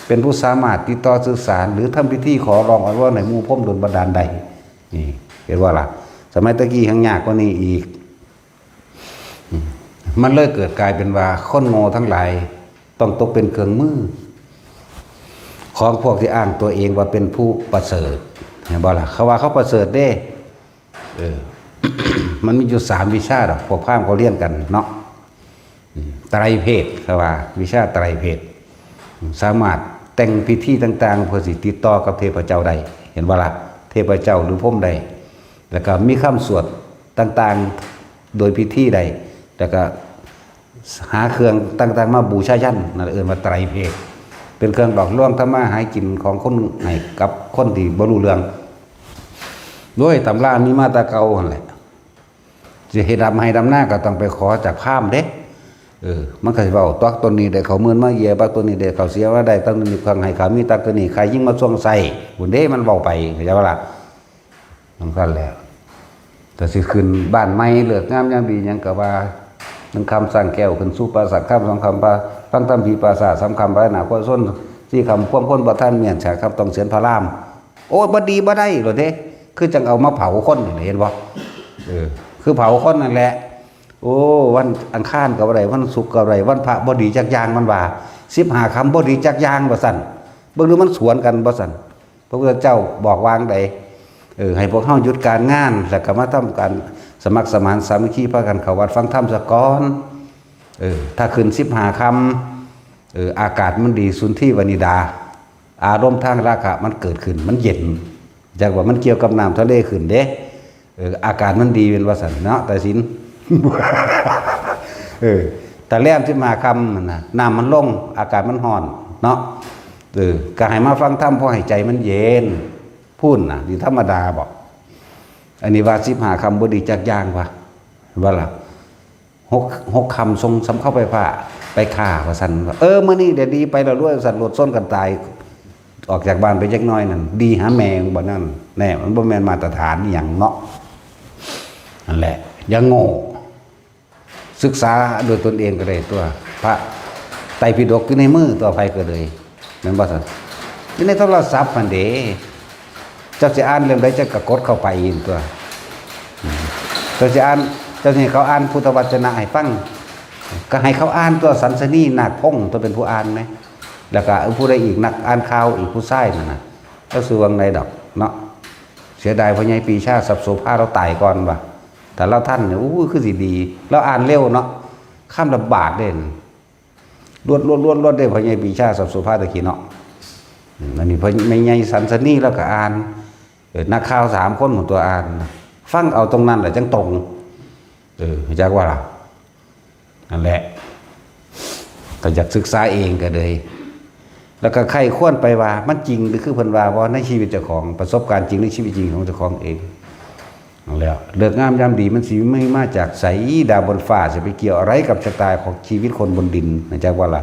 เป็นผู้สามารถติดต่อสื่อสารหรือทำพิธีขอร้องอ้อนวอนในหมู่พรหมโดนบันดาลใดนี่เห็นว่าล่ะสมัยตะกี้ยังยากกว่านี้อีกมันเลยเกิดกลายเป็นว่าคนโง่ทั้งหลายต้องตกเป็นเครื่องมือของพวกที่อ้างตัวเองว่าเป็นผู้ประเสริฐเห็นบ่ล่ะเขาว่าเขาประเสริฐเด้มันมีอยู่3 วิชาดอกพวกพราหมณ์เขาเรียนกันเนาะไตรเพศเขาว่าวิชาไตรเพศสามารถแต่งพิธีต่างๆเพื่อสิติดต่อกับเทพเจ้าใดเห็นบ่ล่ะเทพเจ้าหรือพรหมใดแล้วก็มีคำสวดต่างๆโดยพิธีใดแล้วก็หาเครื่องต่างๆมาบูชายันนั่นเอิ้นว่าไตรเพศเป็นเครื่องหลอกลวงทำมาหากินของคนให้กับคนที่บ่รู้เรื่องด้วยตำรามีมาแตาเก่าหั่นแหละจะเฮ็ดดำให้ดำหน้าก็ต้องไปขอจากพราหมณ์เด้มันก็สิเว้าตักตัวนี้ได้เขาหมื่นมาเหยียบตัวนี้ได้เขาเสียว่าได้ตัวนี้เครื่องให้เขามีตักตัวนี้ใครยิ่งมาช่วงใส่บุญเด้มันเว้าไปเข้าใจบ่ล่ะมันก็แล้วแต่สิขึ้นบ้านใหม่เลิกงามยามดีหยังก็ว่า1 คำสร้างแก้วขึ้นสู่ปราสาทคำ2 คำปาฟังธรรมพีปราสาท3 คำพระนาคส้น4 คำความพ้นบ่ทันเมียนฉากครับต้องเสียนพระรามโอ้บ่ดีบ่ได้หรอเด้คือจังเอามาเผาคนเห็นบ่คือเผาคนนั่นแหละโอ้วันอังคารก็บ่ได้วันศุกร์ก็บ่ได้วันพระบ่ดีจักอย่างมันว่า15 คำบ่ดีจักอย่างบ่ซั่นเบิ่งดูมันสวนกันบ่ซั่นพระพุทธเจ้าบอกวางใดให้พวกเฮาหยุดการงานแล้วก็มาทำการสมัครสมานสามัคคีพากันเข้าวัดฟังธรรมซะก่อนถ้าขึ้น15 คำอากาศมันดีสุนทรีวนิดาอารมณ์ทางราคะมันเกิดขึ้นมันเย็นจากว่ามันเกี่ยวกับน้ำทะเลขึ้นเด้อากาศมันดีเป็นว่าซั่นเนาะแต่สินแต่แรม15 คำมันน่ะน้ำมันลงอากาศมันร้อนเนาะก็ให้มาฟังธรรมเพราะให้ใจมันเย็นพูดน่ะนี่ธรรมดาบอกอันนี้ว่า15 คำบ่ดีจักอย่างว่าล่ะ6 คำทรงสำเข้าไปผ้าไปฆ่าว่าซั่นว่ามื้อนี้เดี๋ยวดีไปแล้วรวยสัตว์รถส้นกันตายออกจากบ้านไปจักน้อยนั่นดีหาแมงบ่นั่นแน่มันบ่แม่นมาตรฐานอีหยังเนาะนั่นแหละอย่าโง่ศึกษาโดยตนเองก็ได้ตัวพระไตรปิฎกอยู่ในมือตัวไผก็เลยแม่นบ่ซั่นอยู่ในโทรศัพท์มันเด้เจ้าสิอ่านเรื่องใดจะก็กดเข้าไปอีกตัวเจ้าสิอ่านเจ้าสิเขาอ่านพุทธวจนะให้ฟังก็ให้เขาอ่านตัวสันสนีนาคพงศ์ตัวเป็นผู้อ่านไหมแล้วก็ผู้ใดอีกนักอ่านข่าวอีกผู้ใช้นั่นน่ะก็คือวังในดอกเนาะเสียดายพ่อใหญ่ปีชาสับโสภาเราตายก่อนว่ะแต่เราท่านเนี่ยคือสิดีเราอ่านเร็วเนาะข้ามลำบากเด่นรวดได้พ่อใหญ่ปีชาสับโสภาตะกี้เนาะอันนี้พ่อใหญ่สันสนีแล้วก็อ่านนักข่าว3 คนของตัวอ่านฟังเอาตรงนั้นแหละจังตรงจากว่าล่ะนั่นแหละแต่อยากศึกษาเองก็เลยแล้วก็ใครควรไปว่ามันจริงหรือคือเพิ่นว่าในชีวิตเจ้าของประสบการณ์จริงในชีวิตจริงของเจ้าของเองนั่นแหละเลิกงามยามดีมันสิไม่มาจากไสดาวบนฟ้าจะไปเกี่ยวอะไรกับชะตาของชีวิตคนบนดินจากว่าล่ะ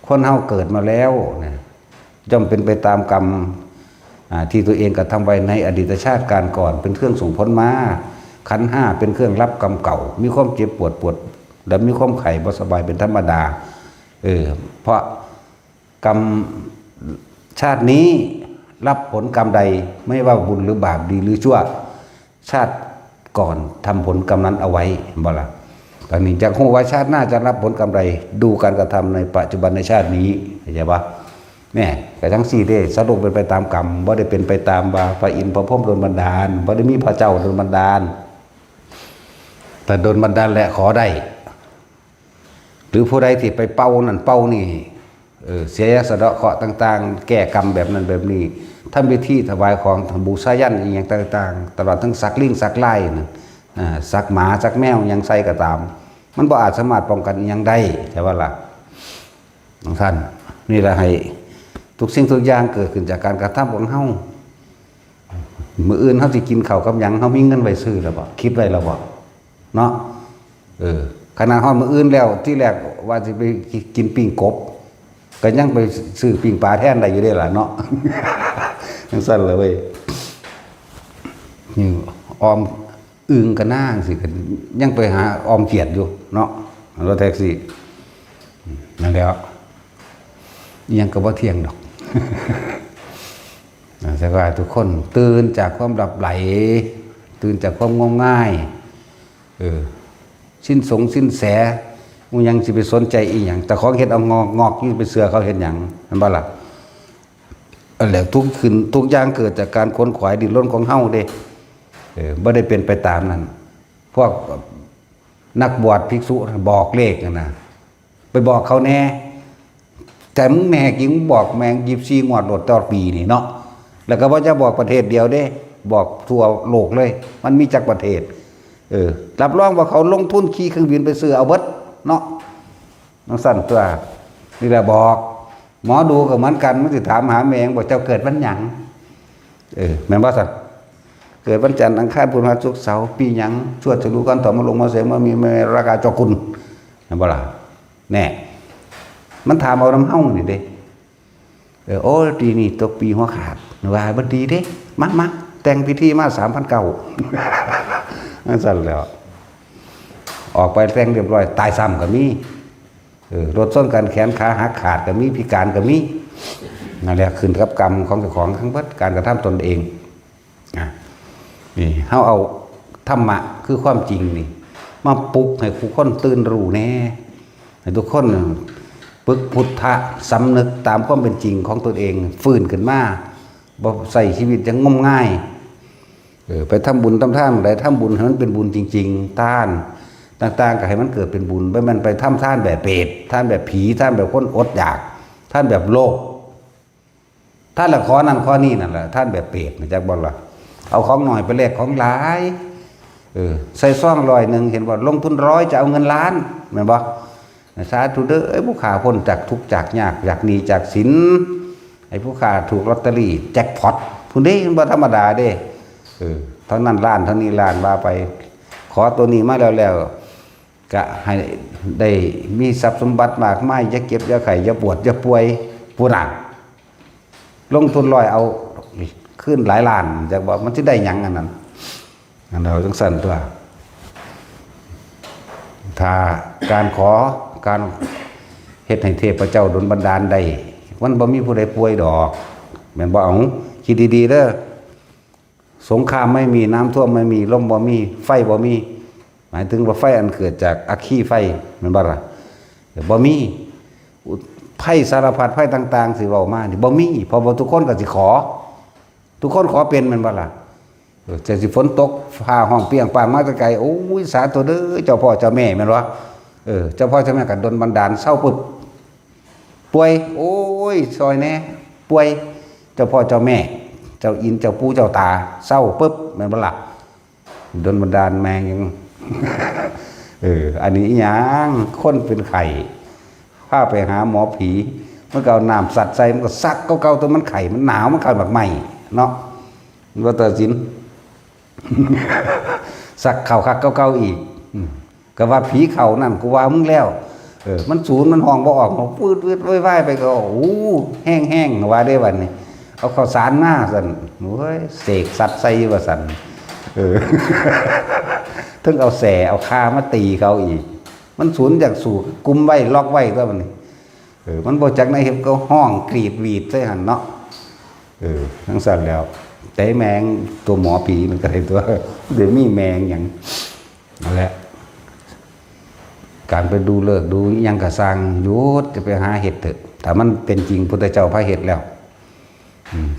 คนเฮาเกิดมาแล้วนะย่อมเป็นไปตามกรรมที่ตัวเองกระทำไว้ในอดีตชาติการก่อนเป็นเครื่องส่งผลมาขันธ์5เป็นเครื่องรับกรรมเก่ามีความเจ็บปวดและมีความไข้บ่สบายเป็นธรรมดาเพราะกรรมชาตินี้รับผลกรรมใดไม่ว่าบุญหรือบาปดีหรือชั่วชาติก่อนทำผลกรรมนั้นเอาไว้บ่ล่ะตอนนี้จากฮู้ว่าชาติหน้าจะรับผลกรรมใดดูการกระทำในปัจจุบันในชาตินี้เข้าใจบ่แม่แต่ทั้ง4เด้สรุปเป็นไปตามกรรมบ่ได้เป็นไปตามว่าพระอินทร์พระพรหมโดนบันดาลบ่ได้มีพระเจ้าโดนบันดาลแต่โดนบันดาลแหละขอได้หรือผู้ใดที่ไปเป้านั่นเป้านี่เสียสะเดาะเคราะห์ต่างๆแก้กรรมแบบนั้นแบบนี้ทำพิธีถวายของทำบูชายันอีกอย่างต่างๆตลอดทั้งสักลิงสักไล่สักหมาสักแมวยังใส่ก็ตามมันบ่อาจสามารถป้องกันยังได้ใช่ว่าล่ะท่านนี่แหละให้ทุกสิ่งทุกอย่างเกิดขึ้นจากการกระทำของเฮามื้ออื่นเฮาสิกินข้าวกับหยังเฮามีเงินไว้ซื้อแล้วบ่คิดไว้แล้วบ่เนาะขณะฮอดมื้ออื่นแล้วที่แรกว่าสิไปกินปิ้งกบก็ยังไปซื้อปิ้งปลาแทนได้อยู่ได้ล่ะเนาะจังซั่นเลยเว้ยนี่ออม อึงกระน่างสิกันยังไปหาออมเกียรติอยู่เนาะรถแท็กซี่นั่นแล้วยังก็บ่เที่ยงดอกแต่ว่าทุกคนตื่นจากความหลับไหลตื่นจากความงมง่ายสิ้นสงสิ้นแสมึงยังสิไปสนใจอีหยังแต่ของเฮ็ดเอางอกยิ่งไปเสือเขาเห็นหยังนั่นบ่ล่ะแล้วทุกคืนทุกอย่างเกิดจากการขนขวายดิ้นรนของเฮาเด้บ่ได้เป็นไปตามนั้นพวกนักบวชภิกษุบอกเลขนะไปบอกเขาแน่แต่มึงแม่กิงบอกแมง24งวดโดดต่อปีนี่เนาะแล้วก็บ่จะบอกประเทศเดียวเด้บอกทั่วโลกเลยมันมีจักประเทศรับรองว่าเขาลงทุนขี่เครื่องบินไปซื้อเอาเบิดเนาะน้องสั่นตัวนี่แหละบอกหมอดูก็เหมือนกันมันสิถามหาแมงบอกเจ้าเกิดวันหยังแม่นบ่สั่นเกิดวันจันทร์อังคารพุธพฤหัสศุกร์เสาร์ปีหยังชวดฉลูกันต่อมาลงมาเสมามีราคาเจ้าคุณแม่นบ่ล่ะแน่มันถามเอาน้ำเฮานี่เด้โอ้ปีนี้ตกปีหัวขาดว่าบ่ดีเด้มาแต่งพิธีมา 3,900 นั่นสั่นแล้วออกไปแต่งเรียบร้อยตายซ้ำก็มีรถส้นกันแขนขาหักขาดก็มีพิการก็มีนั่นแหละขึ้นกับกรรมของเจ้าของทั้งเบิดการกระทำตนเองนี่เฮาเอาธรรมะคือความจริงนี่มาปลุกให้ทุกคนตื่นรู้แน่ให้ทุกคนปึกพุทธะสำนึกตามความเป็นจริงของตนเองฟื้นขึ้นมาบ่ใส่ชีวิตยังงมง่ายไปทำบุญทำท่านใดทำบุญให้มันเป็นบุญจริงๆท่านต่างๆก็ให้มันเกิดเป็นบุญไม่มันไปทำท่านแบบเปรตท่านแบบผีท่านแบบคนอดอยากท่านแบบโลกท่านละข้อนั่นข้อนี้นั่นแหละท่านแบบเปรตนะจักบอกล่ะเอาของหน่อยไปแลกของหลายใส่ซ่อง100เห็นว่าลงทุน100จะเอาเงินล้านแม่นบ่สาธุเด้อไอ้ผู้ขาพ้นจากทุกข์จากยากจากหนี้จากสินไอ้ผู้ขาถูกลอตเตอรี่แจ็คพอตผู้นี้บ่ธรรมดาเด้เท่านั้นล้านเท่านี้ล้านว่าไปขอตัวนี้มาแล้วก็ให้ได้มีทรัพย์สมบัติมากมายอย่าเก็บอย่าไข่อย่าปวดอย่าป่วยผู้หนักลงทุน100เอาขึ้นหลายล้านจะบอกมันสิได้หยังอันนั้นเราต้องสั่นตัวถ้าการขอการเฮ็ดให้เทพเจ้าดลบันดาลได้มันบ่มีผู้ใดป่วยดอกแม่นบ่เอาคิดดีๆเด้อสงครามไม่มีน้ำท่วมไม่มีลมบ่มีไฟบ่มีหมายถึงว่าไฟอันเกิดจากอัคคีไฟแม่นบ่ล่ะบ่มีไพ่สารพัดไพ่ต่างๆสิเว้ามานี่บ่มีเพราะว่าทุกคนก็สิขอทุกคนขอเป็นแม่นบ่ล่ะจะสิฝนตกฟ้าห้องเปียงป่างมาไกลโอ้ยสาธุเด้อเจ้าพ่อเจ้าแม่แม่นบ่เจ้าพ่อเจ้าแม่ก็ดลบันดาลเศร้าปึ๊บป่วยโอ้ยซอยแน่ป่วยเจ้าพ่อเจ้าแม่เจ้าอินเจ้าปู่เจ้าตาเศร้าปึ๊บแม่นบ่ล่ะดลบันดาลแมงยังอันนี้หยังคนเป็นไข่พาไปหาหมอผีมันก็เอาน้ำสัตว์ใส่มันก็ซักเก่าๆตัวมันไข่มันหนาวมันเข้าแบบใหม่เนาะมันก็ตัดสินสักเข่าคักเก่าๆอีกก็ว่าผีเข่านั่นกูว่ามึงแล้วมันสูญมันห้องบ่ออกมันปืดๆว่ายๆไปก็โอ้แห้งๆว่าได้วันนี้เอาข้าวสารมาสั่นโอ้ยเสกสัตว์ใส่ว่าสั่นถึงเอาแสเอาคามาตีเขาอีกมันสูญจากสู่กุมไว้ล็อกไว้ก็มันนี่มันบ่จักในเห็บก็ห้องกรีดวีดใส่หันเนาะทั้งสั่นแล้วแต่แมงตัวหมอผีมันก็ได้ตัวเดี๋ยวมีแมงอย่างนั่นแหละการไปดูเลิกดูยังกระสังยุดจะไปหาเห็ดเถอะแต่มันเป็นจริงพุทธเจ้าพระเห็ดแล้ว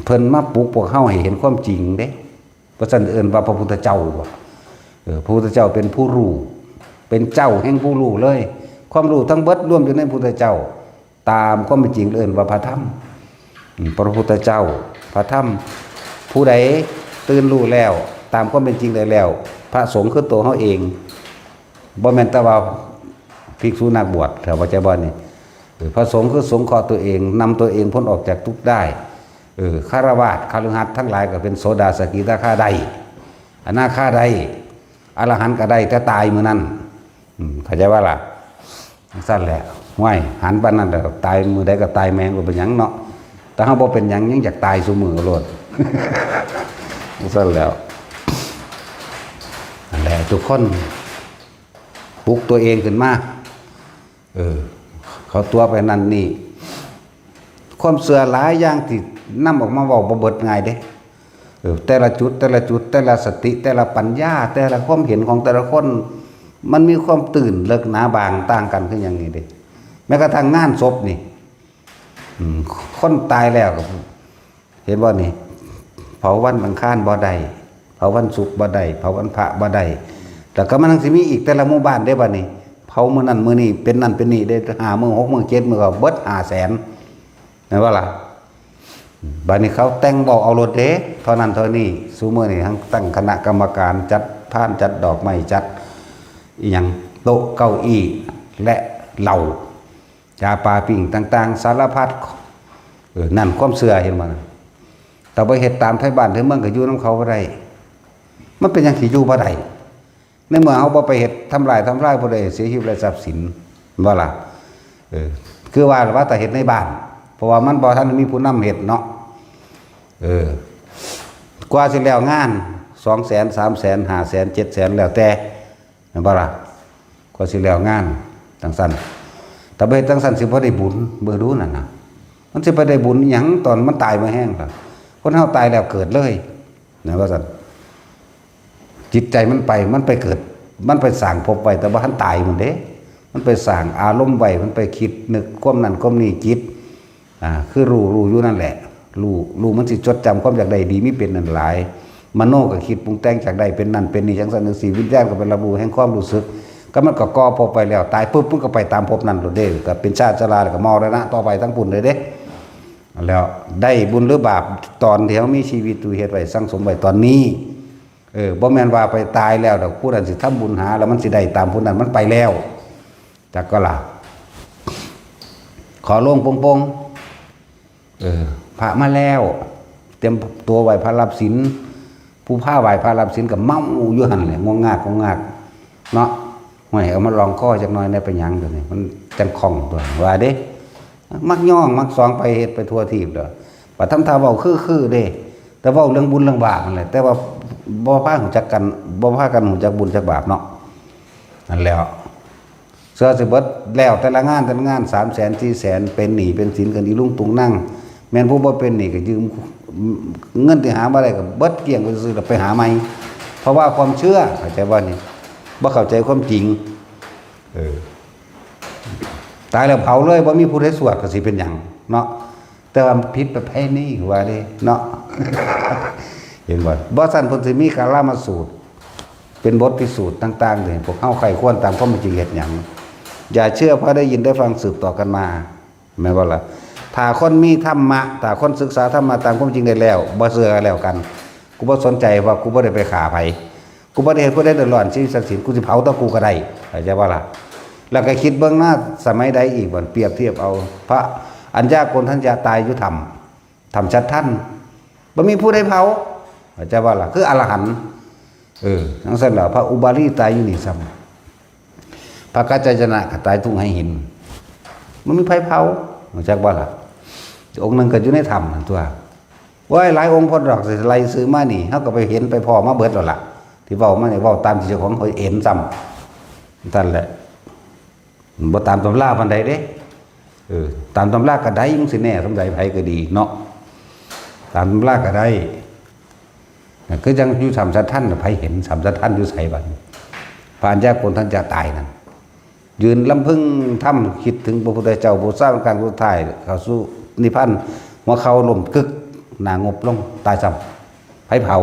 เพิ่นมาปลุกพวกเฮาให้เห็นความจริงเด้เพราะฉะนั้นเอิ้นว่าพระพุทธเจ้าพระพุทธเจ้าเป็นผู้รู้เป็นเจ้าแห่งผู้รู้เลยความรู้ทั้งเบิดรวมอยู่ในพระพุทธเจ้าตามความเป็นจริงเอิ้นว่าพระธรรมพระพุทธเจ้าพระธรรมผู้ใดตื่นรู้แล้วตามความเป็นจริงได้แล้วพระสงฆ์คือตัวเฮาเองบ่แม่นแต่ว่าภิกษุนักบวชแถววัดใจบ่นี่พระสงฆ์คือสงเคราะห์ตัวเองนำตัวเองพ้นออกจากทุกข์ได้ฆราวาสคฤหัสถ์ทั้งหลายก็เป็นโสดาสกิทาคาได้อนาคาได้อรหันต์ก็ได้แต่ตายมื้อนั้นเข้าใจว่าล่ะสั้นแหละห้วยหันปานนั้นแล้วตายมื้อใดก็ตายแมงบ่เป็นหยังเนาะแต่เฮาบ่เป็นหยังยังอยากตายซุมื้อโลดสั้นแล้วนั่นแหละ ทุกคนปลุกตัวเองขึ้นมาเขาตัวไปนั่นนี่ความเสื่อหลายอย่างที่นำออกมาเว้าบ่เบิดง่ายเด้แต่ละจุดแต่ละสติแต่ละปัญญาแต่ละความเห็นของแต่ละคนมันมีความตื่นเลิกหนาบางต่างกันคืออย่างนี้เด้แม้กระทั่งงานศพนี่คนตายแล้วเห็นว่านี่เผาวันอังคารบ่ได้เผาวันศุกร์บ่ได้เผาวันพระบ่ได้แต่ก็มันสิมีอีกแต่ละหมู่บ้านได้บัดนี้เผามื้อนั้นมื้อนี้เป็นนั่นเป็นนี่ได้5มื้อ6มื้อ7มื้อก็เบิด500,000แม่นบ่ล่ะบัดนี้เขาแต่งบอกเอารถเด้เท่านั้นเท่านี้ซุมื้อนี้ทั้งตั้งคณะกรรมการจัดพานจัดดอกไม้จัดอีหยังโต๊ะเก้าอี้และเหล้ายาปลาปิ้งต่างๆสารพัดนั่นความเชื่อเห็นบ่แต่ไปเฮ็ดตามไทบ้านไทเมืองก็อยู่นำเขาบ่ได้มันเป็นอย่างที่อยู่บ่ได้ในเมื่อเฮาบ่ไปเฮ็ดทำลายบ่ได้เสียชีวิตและทรัพย์สินบ่ล่ะคือว่าแต่เฮ็ดในบ้านเพราะว่ามันบ่ทันมีผู้นำเฮ็ดเนาะกว่าสิแล้วงาน 200,000 300,000 500,000 700,000แล้วแต่แม่นบ่ล่ะกว่าสิแล้วงานจังซั่นแต่บ่เฮ็ดจังซั่นสิบ่ได้บุญเบิ่งดูนั่นน่ะมันสิไปได้บุญหยังตอนมันตายมาแห้งล่ะคนเฮาตายแล้วเกิดเลยนะว่าซั่นจิตใจมันไปเกิดมันไปสร้างภพไว้แต่ว่าทันตายมันเด้มันไปสร้างอารมณ์ไว้มันไปคิดนึกความนั้นความนี้จิตคือรู้อยู่นั่นแหละรู้มันสิจดจำความอยากได้ดีมีเป็นนั่นหลายมโนก็คิดปรุงแต่งจากใดเป็นนั่นเป็นนี่จังซั่นจังซี่วิญญาณก็เป็นรับรู้แห่งความรู้สึกก็มันก็ก่อภพไปแล้วตายปุ๊บมันก็ไปตามภพนั้นโลดเด้ก็เป็นชาติชราแล้วก็มรณะต่อไปทั้งปุ่นเลยเด้แล้วได้บุญหรือบาปตอนที่เฮามีชีวิตอยู่เฮ็ดไว้สังสมไว้ตอนนี้บ่แม่นว่าไปตายแล้วดอกผู้นั้นสิทำบุญหาแล้วมันสิได้ตามผู้นั้นมันไปแล้วจักก็ล่ะขอลงปงพระมาแล้วเตรียมตัวไหว้พระรับศีลผู้ผ้าไหว้พระรับศีลก็เมาอยู่หั่นแหละงงากเนาะห้อยเอามาลองข้อจักหน่อยได้ไปหยังตัวนี้มันจังคล่องตัวว่าเด้มักย่องมักสองไปเฮ็ดไปทั่วทีบเด้อว่าทำท่าเว้าคือเด้แต่เว้าเรื่องบุญเรื่องบาปนั่นแหละแต่ว่าบ่พาหูจักกันบ่พากันหูจักบุญจักบาปเนาะนั่นแล้วเสื้อสิเบิดแล้วแต่ละงาน 300,000 400,000เป็นหนี้เป็นสินกันอีลุงตุงนั่งแม่นผู้บ่เป็นหนี้ก็ยืมเงินที่หามาได้ก็เบิดเกลี้ยงไปซื้อแล้วไปหาใหม่เพราะว่าความเชื่อเข้าใจบ่นี่บ่เข้าใจความจริงตายแล้วเผาเลยบ่มีผู้ใดสวดก็สิเป็นหยังเนาะแต่ว่าผิดประเพณีว่าเด้เนาะ เห็นบ่ซั่นเพิ่นสิมีกาลามสูตรเป็นบทพิสูจน์ต่างๆนี่พวกเฮาใครควรตามความจริงเฮ็ดหยังอย่าเชื่อเพราะได้ยินได้ฟังสืบต่อกันมาแม่นบ่ล่ะถ้าคนมีธรรมะถ้าคนศึกษาธรรมะตามความจริงได้แล้วบ่เชื่อแล้วกันกูบ่สนใจว่ากูบ่ได้ไปฆ่าไผกูบ่ได้เฮ็ดผู้ใดเดือดร้อนชีวิตทรัพย์สินกูสิเผาตะกูก็ได้เข้าใจบ่ล่ะแล้วก็คิดเบื้องหน้าสมัยใดอีกบ่เปรียบเทียบเอาพระอัญญากลท่านจะตายอยู่ธรรมชัดท่านบ่มีผู้ใดเผาเข้าใจบ่ล่ะคืออรหันต์จังซั่นล่ะพระอุบาลีตายอยู่นี่ซ้ำพระกัจจายนะก็ตายทุ่งให้หินมันมีไผเผาเข้าใจบ่ล่ะองค์นึงก็อยู่ในถ้ำนั่นตัวว่าหลายองค์พอดอกสิไล่ซื้อมานี่เฮาก็ไปเห็นไปพอมาเบิดแล้วล่ะที่เว้ามานี่เว้าตามที่เจ้าของเขาเห็นซ้ำนั่นแหละบ่ตามตำราปานใดเด้ตามตำราก็ได้จังสิแน่สำใดไผก็ดีเนาะตามตำราก็ได้คือจังอยู่สัมสัทท่านไผเห็นสัมสัทท่านอยู่ไสบัดพระอัญญากลท่านจะตายนั่นยืนลำพึงทำคิดถึงพระพุทธเจ้าผู้สร้างการสุดท้ายเข้าสู่นิพพานหัวเขาล้มกึกหน้างบลงตายซ้ำไผเผา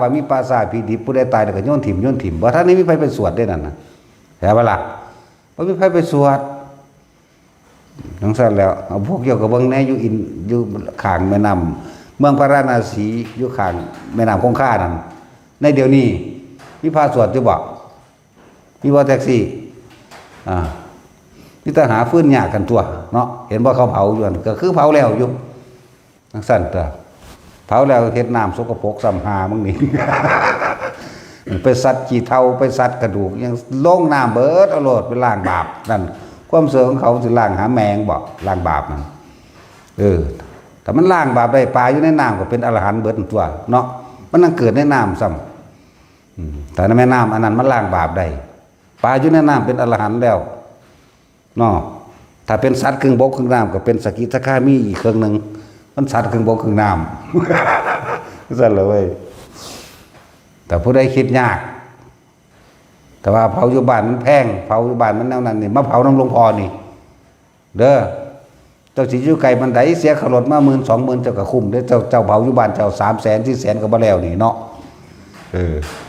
ว่ามีปราสาทผีดิบผู้ใดตายแล้วก็โยนถิ่มบ่ทันนี้มีไผไปสวดได้นั่นน่ะแท้บ่ล่ะบ่มีไผไปสวดจังซั่นแล้วเอาพวกเกี่ยวกับเบิ่งแน่อยู่ข้างแม่น้ำเมืองพาราณสีอยู่ข้างแม่น้ำคงคานั่นในเดี๋ยวนี้มีพระสวดอยู่บ่มีบ่แท็กซี่มีแต่หาฟืนหญ้ากันตัวเนาะเห็นบ่เขาเผาอยู่ก็คือเผาแล้วอยู่จังซั่นตัวเผาแล้วเฮ็ดน้ำสกปรกซ้ำหามึงนี่ ไปสัตว์ขี้เถ้าไปสัตว์กระดูกยังลงน้ำเบิดเอาโลดไปล้างบาปนั่นความเสื่อของเขาสิล้างหาแมงบ่ล้างบาปนั่นแต่มันล้างบาปได้ปลาอยู่ในน้ำก็เป็นอรหันต์เบิดตัวเนาะมันนั่งเกิดในน้ำซ้ แต่ในแม่น้ำอันนั้นมันล้างบาปได้ปลาอยู่ในน้ำเป็นอรหันต์แล้วเนาะถ้าเป็นสัตว์ครึ่งบกครึ่งน้ำก็เป็นสกิทาคามีอีกเครื่องหนึ่งมันสัตว์ครึ่งบกครึ่งน้ำสั่นเลยแต่ผู้ใดคิดยากแต่ว่าเผาอยู่บ้านมันแพงเผาอยู่บ้านมันแนวนั้นนี่มาเผาน้ำหลวงพ่อนี่เด้อเจ้าสิอยู่ไกลมันไดเสียขรถมา10,000 20,000เจ้าก็คุ้มเด้อเจ้าเผาอยู่บ้านเจ้า300,000 400,000ก็บ่แล้วนี่เนาะ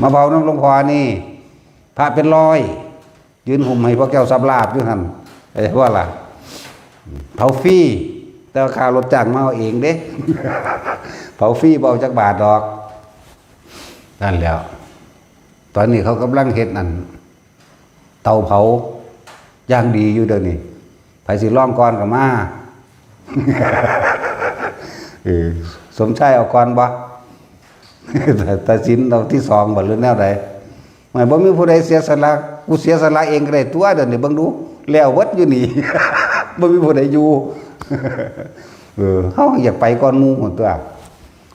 มาเผาน้ำหลวงพ่อนี่พระเป็นร้อยยืนห่มให้พวกเจ้าสับลาบอยู่หั่นไอ้ว่าล่ะเผาฟรีแต่ค่ารถจ้างมาเอาเองเด้ เผาฟรีบ่เอาจักบาทดอกนั่นแล้วตอนนี้เขากำลังเฮ็ดนั่นเตาเผาย่างดีอยู่เดี๋ยวนี้ไผสิร้องก่อนก็มา สมชายเอาก่อนบ่ แต่สินเราที่2บ่หรือแนวใดไม่บ่มีผู้ใดเสียสละกูเสียสละเองก็ได้ตัวเดี๋ยวนี้เบิ่งดูแล้วเบิดอยู่นี่ บ่มีผู้ใดอยู่ เฮาอยากไปก่อนหมู่หมดตัว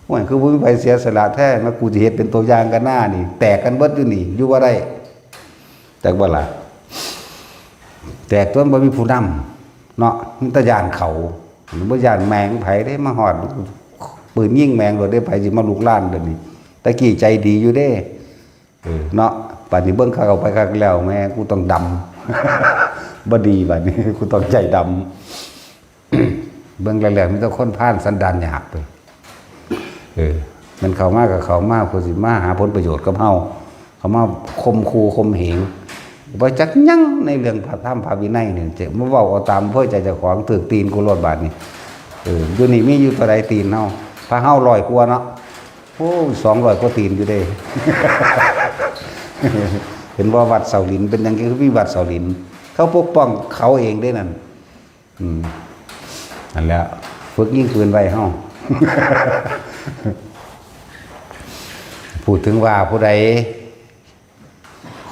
โอ้ยคือบ่มีไผเสียสละแท้มากูสิเฮ็ดเป็นตัวอย่างกันหน้านี่แตกกันเบิดอยู่นี่อยู่บ่ได้แตกบ่ล่ะแตกตัวบ่มีผู้นำเนาะมันตะยานเขาบ่ย่านแมงไผได้มาฮอดปืนยิงแมงโดดได้ไผสิมาลุกลานเดี๋ยวนี้ตะกี้ใจดีอยู่เด้เนาะป่านนี้เบิ่งเขาเอาไปคักแล้วแม่กูต้องดำ บ่ดีบัดนี้กูต้องใจดำ เบิ่งแรกๆมีแต่คนผ่านสันดานหยาบไปมันเข้ามากับเขามาผู้สิมาหาผลประโยชน์กับเฮาเขามาคมคูคมเหงบ่จักหยังในเรื่องพระธรรมพระวินัยนี่จะมาเว้าเอาตามเพื่อใจเจ้าของถึกตีนกูโลดบาดนี้อยู่นี่มีอยู่เท่าใดตีนเฮาพระเฮา100กว่าเนาะโอ้200กว่าตีนอยู่เด้ เห็นว่าวัดเสาหลินเป็นยังไงคือวิวัดเสาหลินเขาปกป้องเขาเองได้นั่นนั่นแหละฝึกยิ่งคืนไว้เฮา พูดถึงว่าผู้ใด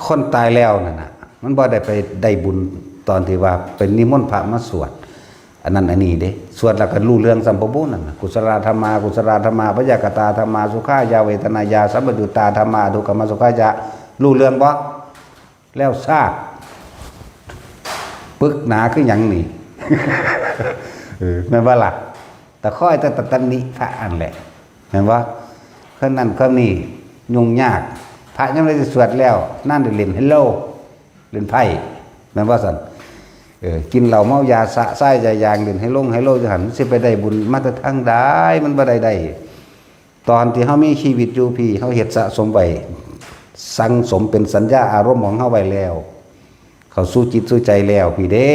คนตายแล้วนั่นน่ะมันบ่ได้ไปได้บุญตอนที่ว่าเป็นนิมนต์พระมาสวดอันนั้นอันนี้เด้สวดแล้วก็รู้เรื่องสัมปบุนั่นน่ะกุศลธรรมากุศลธรรมาพยากตาธรรมาสุขายาเวทนายาสัมปยุตตาธรรมาทุกขมสุขายะรู้เรื่องบ่แล้วซากปึกหนาคือหยังนี่ แม่นว่าล่ะแต่ค่อยแต่ตันนิพระอันแหละเห็นว่าข้างนั้นข้างนี้ยุ่งยากพระยังไม่ได้สวดแล้วนั่นเล่นเฮลโลเล่นไพ่แม่นว่าสั่นกินเหล้าเมายาสะไส้ใจยางเล่นให้โลจะหันสิไปได้บุญมาแต่ทางใดมันบ่ได้ตอนที่เฮามีชีวิตอยู่พี่เฮาเฮ็ดสะสมไว้สังสมเป็นสัญญาอารมณ์ของเฮาไว้แล้วเขาสู้จิตสู้ใจแล้วพี่เด้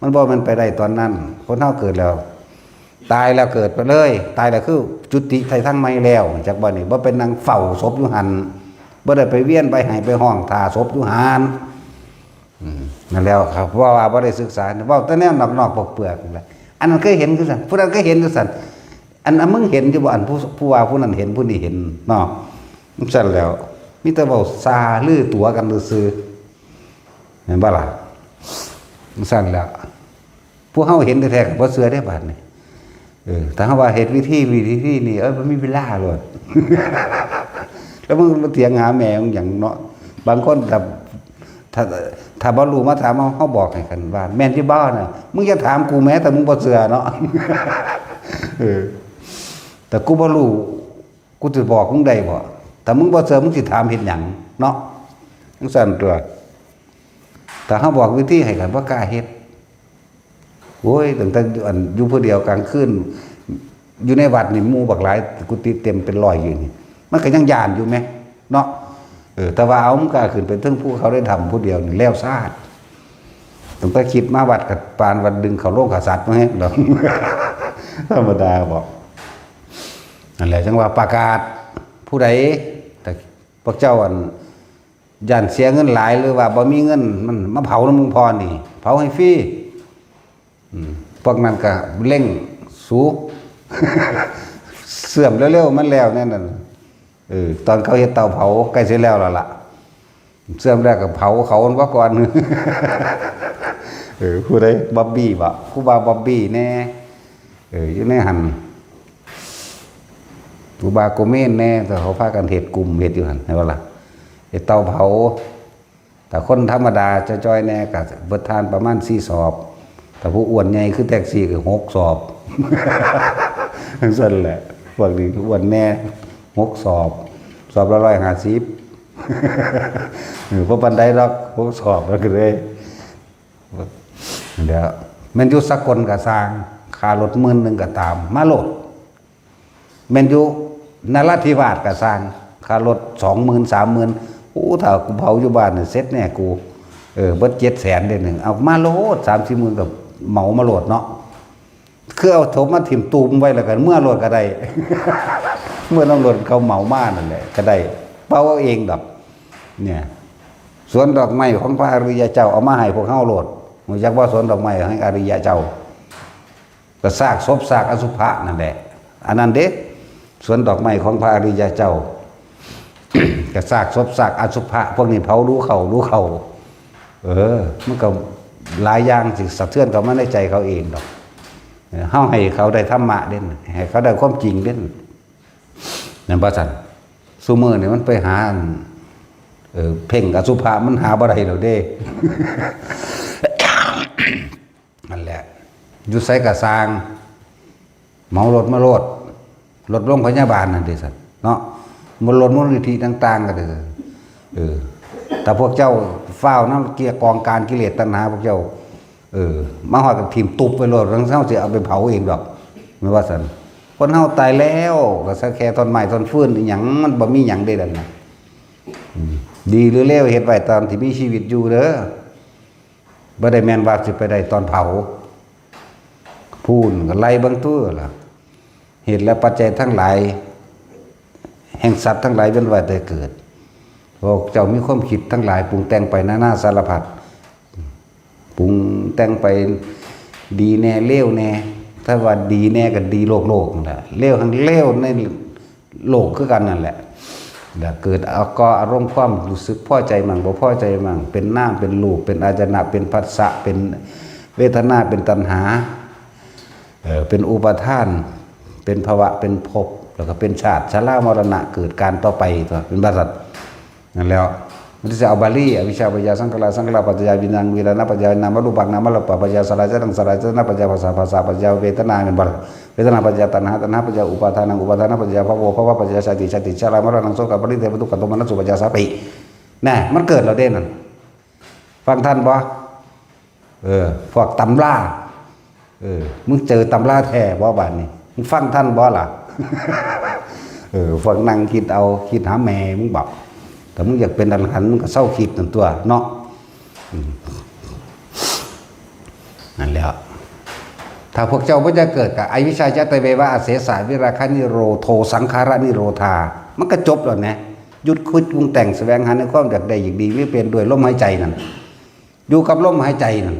มันบ่มันไปได้ตอนนั้นคนเฮาเกิดแล้วตายแล้วเกิดไปเลยตายแล้วคือจุติไททั้งใหม่แล้วจากบ่นี่บ่เป็นนางเฝ้าศพอยู่หันบ่ได้ไปเวียนไปให้ไปห้องท่าศพอยู่หันนั่นแล้วครับว่าบ่ได้ศึกษาเว้าแต่แนวนอกๆเปลือกๆนั่นแหละอันนั้นเคยเห็นคือซั่นผู้นั้นก็เห็นคือซั่นอันมึงเห็นอยู่บ่อันผู้ว่าผู้นั้นเห็นผู้นี้เห็นเนาะซั่นแล้วมีแต่เว้าซาลือตัวกันซื่อเห็นบ่ล่ะซั่นแล้วผู้เฮาเห็นแท้ๆก็บ่เชื่อได้บาดนี้ถ้าว่าเหตุวิธีนี่มันมีเวลาโลด แล้วมึงมาเถียงหาแม่มึงอย่างเนาะบางคนถ้าบ่รู้มาถามเฮาบอกให้กันว่าแม่นที่บ้านน่ะมึงจะถามกูแม้แต่มึงบ่เชื่อเนาะ แต่กูบ่รู้กูสิบอกมึงได้บ่แต่มึงบ่เชื่อมึงสิถามเฮ็ดหยังเนาะจังซั่นตัวถ้าเฮาบอกวิธีให้กันบ่กล้าเฮ็ดโอ้ยตั้งแต่อยู่ผู้เดียวกลางคืนอยู่ในวัดนี่หมู่บักหลายกุฏิเต็มเป็น100อยู่นี่มันก็ยังย่านอยู่แม้เนาะแต่ว่าเอามันก็ขึ้นไปถึงผู้เขาได้ทำผู้เดียวนี่แล้วซาดตั้งแต่คิดมาวัดกับปานวัดดึงเขาโลกขาสัตว์มาให้ดอก ธรรมดาบอกนั่นแหละจังว่าประกาศผู้ใดแต่พวกเจ้าย่านเสียเงินหลายหรือว่าบ่มีเงินมันมาเผาน้ำมึงพอนี่เผาให้ฟรีพวกนั้นก็เร่งสู เสื่อมเร็วๆมันแล้วแน่นอนตอนเขาเฮ็ดเตาเผาใกล้เสร็จแล้วล่ะเสื่อมแล้วก็เผาเขาว่าก่อน ผู้ใดบ๊อบบี้บ่ครูบาบ๊อบบี้แน่อยู่ในหันครูบาโกเมนแน่แต่เขาพากันเฮ็ดกลุ่มเฮ็ดอยู่หั่นเห็นบ่ล่ะ ไอ้เตาเผาแต่คนธรรมดาจะจอยแน่ก็เบิดทานประมาณ4 สอบแต่ผู้อ้วนใหญ่คือแท็กซี่ก็6 สอบทั้งนั้นแหละพวกนี้อ้วนแน่6 สอบสอบละ150เพราะปันไดดอก6 สอบแล้วก็เลยเดี๋ยวแม่นอยู่สกลก็สร้างค่ารถ10,000ก็ตามมาโลดแม่นอยู่นราธิวาสก็สร้างค่ารถ20,000 30,000โอ้ถ้ากูเผาอยู่บ้านเนี่ยเซ็ตแน่กูเบิด700,000ได้หนึ่งเอามาโลด30,000กับเหมามาโลดเนาะคือเอาถมมาถิ่มตูมไว้แล้วกันเมื่อโลดก็ได้ เมื่อน้ำรถเขาเหมามานั่นแหละก็ได้เป้าเอาเองดอกเนี่ยสวนดอกไม้ของพระอริยเจ้าเอามาให้พวกเฮาโลดรู้จักว่าสวนดอกไม้ให้อริยเจ้าก็ซากศพซากอสุภะนั่นแหละอันนั้นเด้สวนดอกไม้ของพระอริยเจ้า ก็ซากศพซากอสุภะพวกนี้เผารู้เขามันก็หลายอย่างสิสะเทือนเขามาในใจเขาเองดอกเฮาให้เขาได้ธรรมะเด่นให้เขาได้ความจริงเด่นนั่นบ่ซั่นซุมื้อนี่มันไปหาเพ่งอสุภะมันหาบ่ได้ดอกเด้ นั่นแหละอยู่ไสก็สร้างเหมารถมาโลดรถโรงพยาบาลนั่นเด้ซั่นเนาะมันลดมูลนิธิต่างๆก็เด้อแต่พวกเจ้าฟ้าวน้ำเกียร์กองการกิเลสตัณหาพวกเจ้ามาหอดกับทีมตุบไปโลดทั้งเฮาสิเอาไปเผาเองดอกไม่ว่าซั่นคนเฮาตายแล้วก็สักแค่ต้นไม้ต้นฟืนอีหยังมันบ่มีหยังได้ดันน่ะดีหรือเลวเฮ็ดไว้ตอนที่มีชีวิตอยู่เด้อบ่ได้แม่นว่าสิไปได้ตอนเผาพูนก็ไล่เบิ่งตัวล่ะเหตุและปัจจัยทั้งหลายแห่งสัตว์ทั้งหลายเป็นว่าแต่เกิดพวกเจ้ามีความคิดทั้งหลายปรุงแต่งไปนานาสารพัดปรุงแต่งไปดีแน่เลวแน่ถ้าว่าดีแน่ก็ดีโลกนั่นแหละเลวทั้งเลวในโลกคือกันนั่นแหละเกิดก็อารมณ์ความรู้สึกพอใจมั่งบ่พอใจมั่งเป็นน้ำเป็นรูปเป็นอาจนะเป็นผัสสะเป็นเวทนาเป็นตัณหาเป็นอุปาทานเป็นภวะเป็นภพแล้วก็เป็นชาติชรามรณะเกิดการต่อไปตัวเป็นบาสัตนั่นแล้วมันจะเอาบาลีอวิชชาปัญญาสังขารสังขารปัจจยาวิญญาณวิญญาณปัจจยานามรูปังนามรูปปัจจยาสลายจะตั้งสลายจะนัปัจจยาภาษาภาษาปัจจยาเวทนาเป็นบาเวทนาปัจจยาตัณหาตัณหาปัจจยาอุปาทานังอุปาทานะปัจจยาภวะปัจจยาชาติชาติชรามรณะโสกปริเทวทุกขโทมนัสสุปัจจยาสัพพิน่ะมันเกิดเราเด่นนั่นฟังท่านบ่พวกตำรามึงเจอตำราแท้บ่บ้านนี้มึงฟังท่านบ่ล่ะฟังนั่งคิดเอาคิดหาแม่มึงบอกแต่มึงอยากเป็นอรหันต์มึงก็เศร้าคิดนั่นตัวเนาะนั่นแหละถ้าพวกเจ้าไม่จะเกิดกับอวิชชาจตเววะอเสสาวิราคะนิโรโทสังขารนิโรธามันก็จบแล้วนะหยุดคิดปรุงแต่งแสวงหาในความอยากได้อย่างดีไม่เปลี่ยนด้วยลมหายใจนั่นอยู่กับลมหายใจนั่น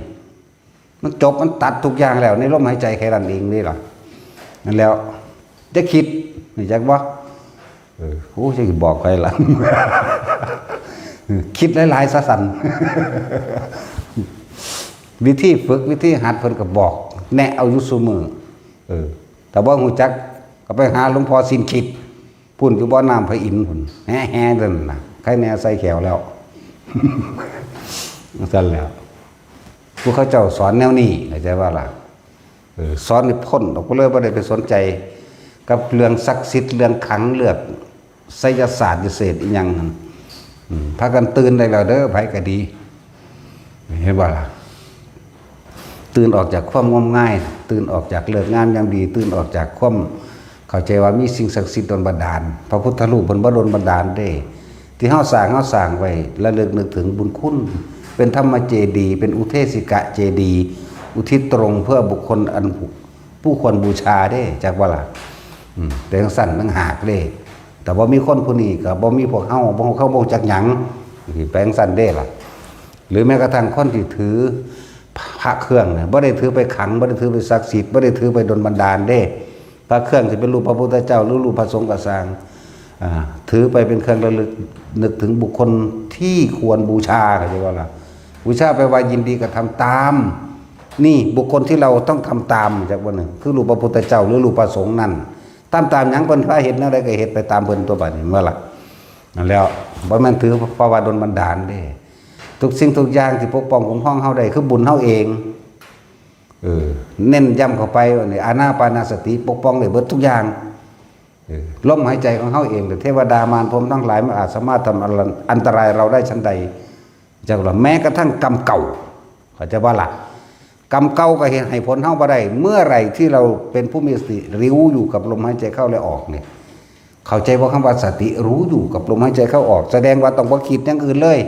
มันจบมันตัดทุกอย่างแล้วในลมหายใจแค่นั้นเองนี่หรอนั่นแล้วจะคิดนี่จักว่าโอ้จะบอกใครล่ะ คิดหลายๆซะสั่น วิธีฝึกวิธีหัดเพิ่นก็บอกแนะเอาอยู่ซุมื้อแต่บ่ฮู้จักก็ไปหาหลวงพ่อสินคิดพุ่นอยู่บ่อน้ำพระอินทร์พุ่นแฮ่ๆนั่นน่ะใครแน่ใส่แขวแล้ว สั่นแล้วผู้เขาเจ้าสอนแนวนี้เข้าใจว่าล่ะสอนนี่พ้นออกไปเลยบ่ได้ไปสนใจกับเรื่องศักดิ์สิทธิ์เรื่องขังเลือกไสยศาสตร์เศษอีหยังพากันตื่นได้แล้วเด้อไผก็ดีเห็นบ่ล่ะตื่นออกจากความงมงายตื่นออกจากเลิกงานอย่างดีตื่นออกจากความเข้าใจว่ามีสิ่งศักดิ์สิทธิ์ดลบันดาลพระพุทธรูปเพิ่นบ่ดลบันดาลเด้ที่เฮาสร้างไว้ระลึกนึกถึงบุญคุณเป็นธรรมเจดีย์เป็นอุเทศิกะเจดีย์อุทิศตรงเพื่อบุคคลอันผู้ควรบูชาได้จากว่าล่ะแต่ทั้งสั้นทั้งหากเด้แต่ว่ามีคนผู้นี้ก็บ่มีพวกเฮาบ่เขาบ่จักหยังแปลงสั้นเด้ล่ะหรือแม้กระทั่งคนที่ถือพระเครื่องเนี่ยบ่ได้ถือไปขังบ่ได้ถือไปศักดิ์สิทธิ์บ่ได้ถือไปดลบันดาลเด้พระเครื่องสิเป็นรูปพระพุทธเจ้าหรือรูปพระสงฆ์ก็สร้างถือไปเป็นเครื่องระลึกนึกถึงบุคคลที่ควรบูชาเข้าใจว่าล่ะบูชาไปว่ายินดีก็ทำตามนี่บุคคลที่เราต้องทำตามจากว่าหนึ่งคือรูปพระพุทธเจ้าหรือรูปพระสงฆ์นั่นตามหยังเพิ่นพาเฮ็ดแนวใดก็เฮ็ดไปตามเพิ่นตัวบัดนี้เมื่อล่ะนั่นแล้ว บ่แม่นถือเพราะว่าโดนบันดาลเด้ทุกสิ่งทุกอย่างที่ปกป้องคุ้มครองเฮาได้คือบุญเฮาเองเน้นย้ำเข้าไปว่านี่อานาปานสติปกป้องได้เบิดทุกอย่างลมหายใจของเฮาเองแต่เทวดามารพรหมทั้งหลายไม่อาจสามารถทำอันตรายเราได้ชั้นใดจักว่าแม้กระทั่งกรรมเก่าเขาจะว่าล่ะกรรมเก่าก็เห็นให้ผลเฮาบ่ได้เมื่อไหร่ที่เราเป็นผู้มีสติรู้อยู่กับลมหายใจเข้าและออกเนี่ยเข้าใจว่าคำว่าสติรู้อยู่กับลมหายใจเข้าออกแสดงว่าต้องบ่คิดอย่างอื่นเลย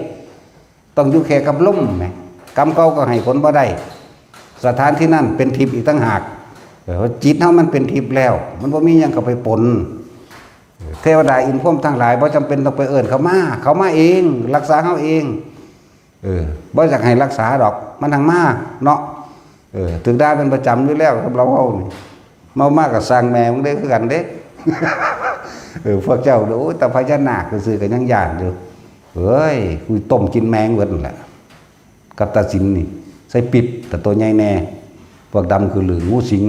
ต้องอยู่แค่กับลมแหมกรรมเก่าก็ให้ผลบ่ได้สถานที่นั่นเป็นทิพย์อีกต่างหากจิตเฮามันเป็นทิพย์แล้วมันบ่มีหยังเข้าไปปนเทวดาอินพรหมทั้งหลายบ่จำเป็นต้องไปเอิ้นเขามาเองรักษาเฮาเองบ่อยากให้รักษาดอกมันทางมาเนาะถึงได้เป็นประจำอยู่แล้วกับเราเฮานี่เมามากกับสร้างแม่มึงได้คือกันเด้ พวกเจ้าโอ้ยแต่พญานาคซื่อๆก็ยังย่านอยู่เฮ้ยกูต้มกินแมงเบิดนั่นแหละกับตาสินนี่ใส่ปิดแต่ตัวใหญ่แน่พวกดำคือหรืองูสิง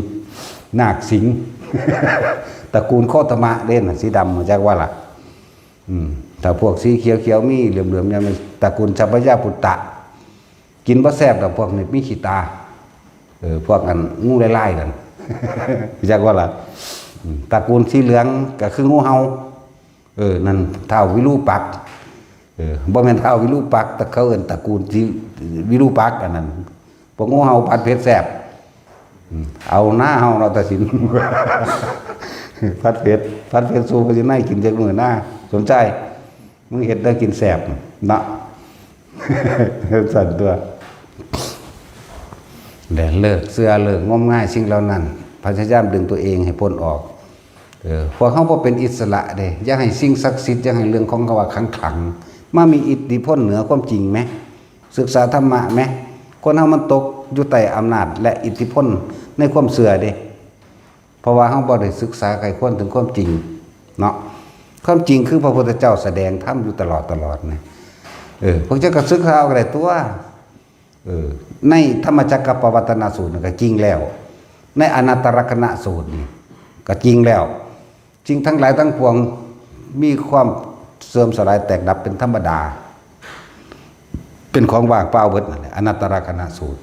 นาคสิง ตระกูลโคตมะเด่นสีดำมาจากว่าล่ะแต่พวกสีเขียวๆมีเหลื่อมๆยังตระกูลชัพพยาปุตตะกินบ่แซ่บแต่พวกนี้มีขี้ตาพวกกันงูไล่ๆกันจากว่าล่ะตระกูลสีเหลืองก็คืองูเห่านั่นเท้าวิรูปักษ์บ่แม่นเท้าวิรูปักษ์แต่เขาเอิ้นตระกูลสีวิรูปักษ์อันนั้นพวกงูเห่าผัดเผ็ดแซ่บเอาหน้าเห่าเราตัดสิน ผัดเผ็ดสู้ก็จะน่ากินจากมือหน้าสนใจมึงเห็ดได้กินแซ่บเนาะ สั่นตัวแต่เลิกเสื้อเลิกงมง่ายสิ่งเหล่านั้นพยายามดึงตัวเองให้พ้นออกพอเขาพอเป็นอิสระเด้อย่าให้สิ่งศักดิ์สิทธิ์อย่าให้เรื่องของเขาว่าขังมามีอิทธิพลเหนือความจริงไหมศึกษาธรรมะไหมคนเฮามันตกอยู่ใต้อำนาจและอิทธิพลในความเสื่อเด้เพราะว่าเฮาบ่ได้ศึกษาไขควรถึงความจริงเนาะความจริงคือพระพุทธเจ้าแสดงธรรมอยู่ตลอดนะพวกเจ้าก็ศึกษาเอาได้ตัวในธรรมจักรปวัตตนสูตรก็จริงแล้วในอนัตตลกนสูตรนี่ก็จริงแล้วจริงทั้งหลายทั้งปวงมีความเสื่อมสลายแตกดับเป็นธรรมดาเป็นของว่างเปล่าเบิดนั่นแหละอนัตตลกนสูตร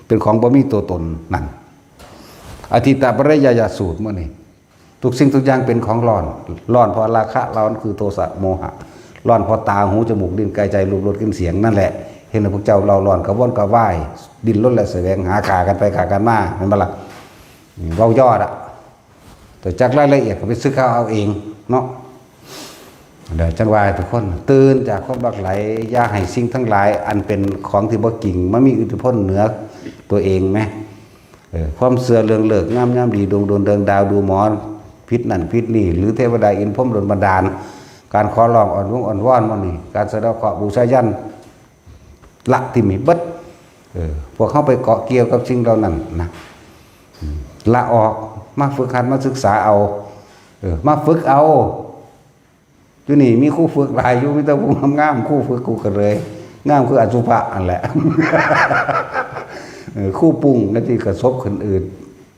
เป็นของบ่มีตัวตนนั่นอธิตปริยยสูตรเมื่อนี้ทุกสิ่งทุกอย่างเป็นของร้อนเพราะราคะร้อนคือโทสะโมหะร้อนเพราะตาหูจมูกลิ้นกายใจรูปรสกลิ่นเสียงนั่นแหละเห็นพวกเจ้าเราร้อนกระวนกระว่ายดิ้นรนและแสวงหาขากันไปขากันมาเห็นบ่ล่ะเว้ายอดแต่จากรายละเอียดก็ไปศึกษาเอาเองเนาะเดี๋ยวจังหวะทุกคนตื่นจากความรักไหลอย่าให้สิ่งทั้งหลายอันเป็นของที่บ่กิ่งมันมีอิทธิพลเหนือตัวเองไหมความเสื่อเรื่องเลิกงามดีดวงเดินดาวดูหมอนพิษนั่นพิษนี่หรือเทวดาอินพรหมโดนบันดาลการขอร้องอ่อนวอนมันนี่การแสดงเคราะห์บูชายันละที่มีเบิดพวกเข้าไปเกาะเกี่ยวกับสิ่งเหล่านั้นนะละออกมาฝึกหัดมาศึกษาเอามาฝึกเอาอยู่นี่มีคู่ฝึกหลายอยู่มีแต่ผู้งามคู่ฝึกกูกันเลยงามคืออสุภะอันแหละคู่ปรุงนั่นที่กระทบคนอื่น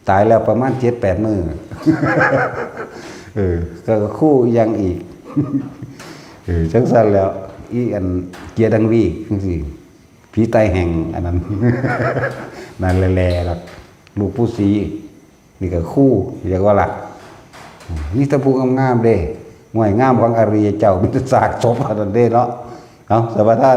ตายแล้วประมาณ7-8 มื้อก็คู่ยังอีกจังซั่นแล้วอีอันเกียร์ดังวีจังซี่ผีไตแห่งอันนั้นนั่นแลๆล่ะลูกผู้สีนี่ก็คู่เรียกว่าล่ะนี่ตะพูงามๆเด้หวยงามของอริยเจ้ามิตรศาสตร์ศพอันนั้นเด้เนาะเอาสวัสดี